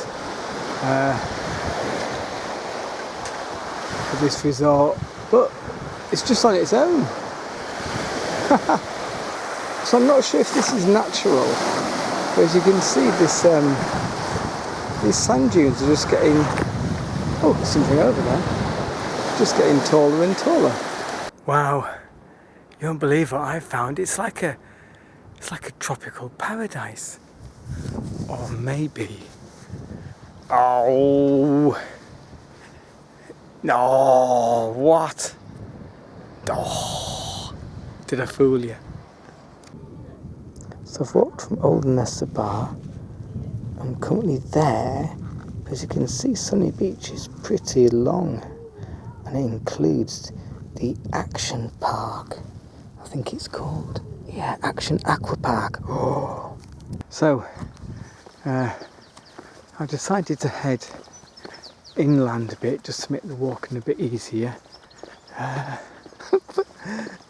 for this resort, but it's just on its own. So I'm not sure if this is natural, but as you can see, this these sand dunes are just getting, oh, there's something over there, just getting taller and taller. Wow, you won't believe what I found. It's like a tropical paradise, or maybe, oh no, what? Oh, did I fool you? So I've walked from Old Nesbar. I'm currently there, but as you can see, Sunny Beach is pretty long, and it includes the Action Park. I think it's called, yeah, Action Aqua Park. Oh. So I've decided to head inland a bit just to make the walking a bit easier. But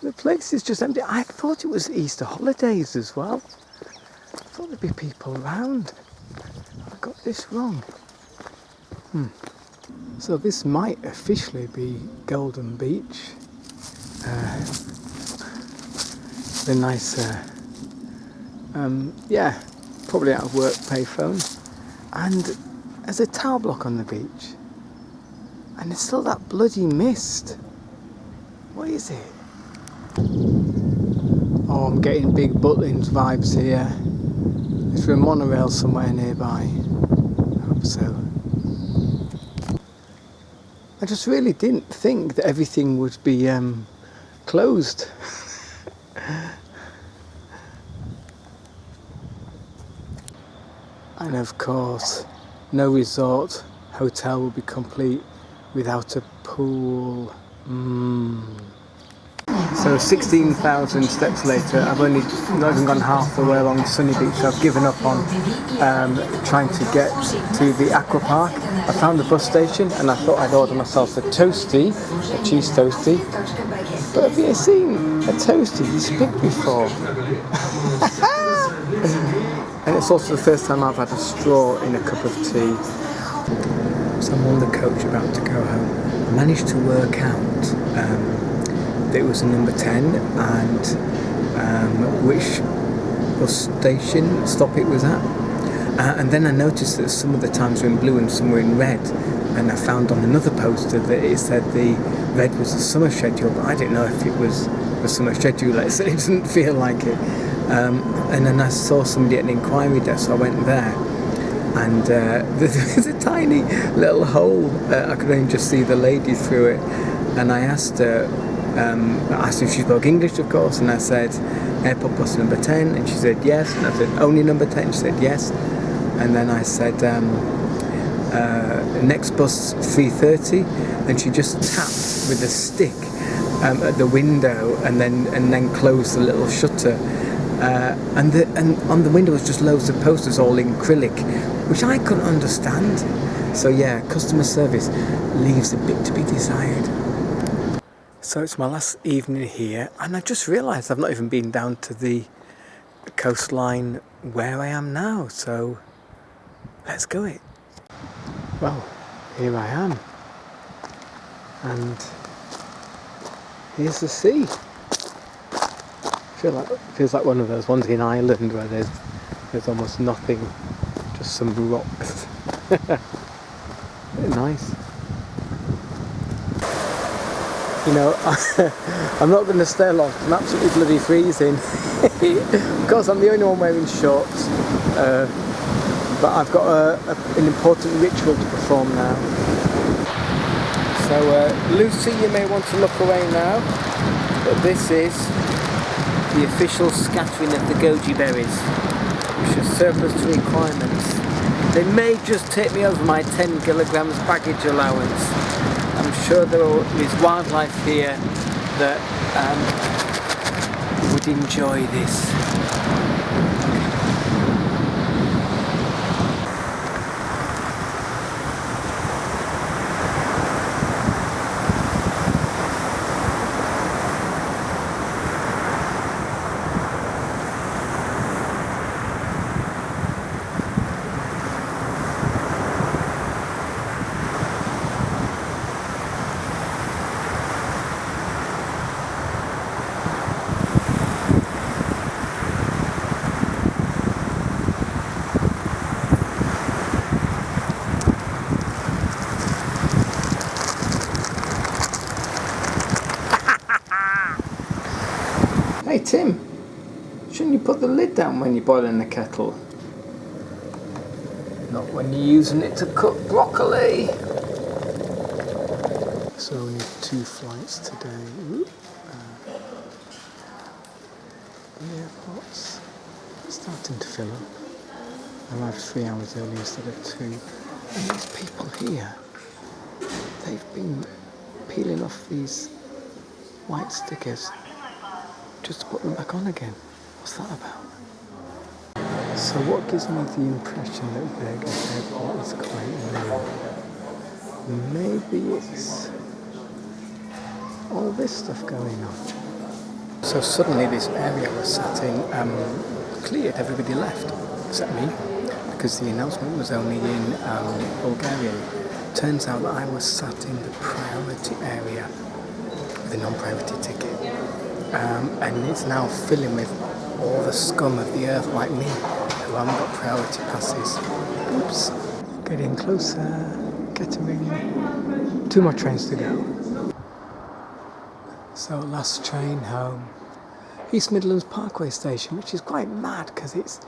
the place is just empty. I thought it was Easter holidays as well. I thought there'd be people around. I got this wrong. So this might officially be Golden Beach. The nice, yeah, probably out of work payphone. And there's a tower block on the beach. And there's still that bloody mist. What is it? Oh, I'm getting big Butlins vibes here. Is there a monorail somewhere nearby? I hope so. I just really didn't think that everything would be closed. And of course, no resort hotel will be complete without a pool. So 16,000 steps later, I've only not even gone half the way along Sunny Beach, so I've given up on trying to get to the aqua park. I found the bus station and I thought I'd order myself a toastie, a cheese toastie. But have you seen a toastie this big before? And it's also the first time I've had a straw in a cup of tea. So I'm on the coach about to go home. I managed to work out that it was a number 10 and which bus station stop it was at. And then I noticed that some of the times were in blue and some were in red. And I found on another poster that it said the red was the summer schedule, but I didn't know if it was the summer schedule. It didn't feel like it. And then I saw somebody at an inquiry desk, so I went there. And there's a tiny little hole. I could only just see the lady through it. And I asked her, if she spoke English, of course, and I said, airport bus number 10, and she said yes, and I said, only number 10, she said yes, and then I said, next bus 3:30, and she just tapped with a stick at the window, and then closed the little shutter, and on the window was just loads of posters all in acrylic, which I couldn't understand. So yeah, customer service leaves a bit to be desired. So it's my last evening here, and I just realised I've not even been down to the coastline where I am now, so let's go it. Well, here I am, and here's the sea. Feels like one of those ones in Ireland where there's almost nothing, just some rocks. Nice. You know, I'm not going to stay long. I'm absolutely bloody freezing. Of course, I'm the only one wearing shorts. But I've got an important ritual to perform now. So, Lucy, you may want to look away now. But this is the official scattering of the goji berries, which are surplus to requirements. They may just take me over my 10 kilograms baggage allowance. I'm sure there is wildlife here that would enjoy this. Hey Tim, shouldn't you put the lid down when you're boiling the kettle? Not when you're using it to cook broccoli. So only 2 flights today. The airport's starting to fill up. I arrived 3 hours early instead of 2. And these people here, they've been peeling off these white stickers just to put them back on again. What's that about? So what gives me the impression that Vegas Airport is quite new? Maybe it's all this stuff going on. So suddenly this area I was sat in cleared, everybody left, except me, because the announcement was only in Bulgaria. Turns out that I was sat in the priority area with a non-priority ticket. And it's now filling with all the scum of the earth like me, who haven't got priority passes. Oops. Getting closer, getting 2 more trains to go. So last train home. East Midlands Parkway station, which is quite mad because it's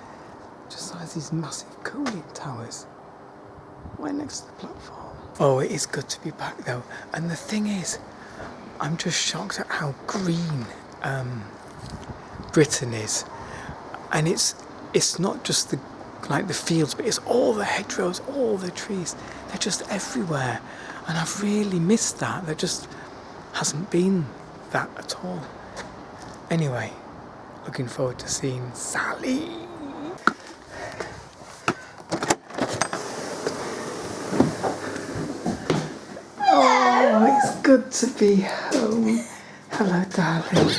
just has these massive cooling towers right next to the platform. Oh, it is good to be back though. And the thing is, I'm just shocked at how green Britain is, and it's not just the fields, but it's all the hedgerows, all the trees. They're just everywhere, and I've really missed that. There just hasn't been that at all. Anyway, looking forward to seeing Sally. Oh, it's good to be home. Hello, darling.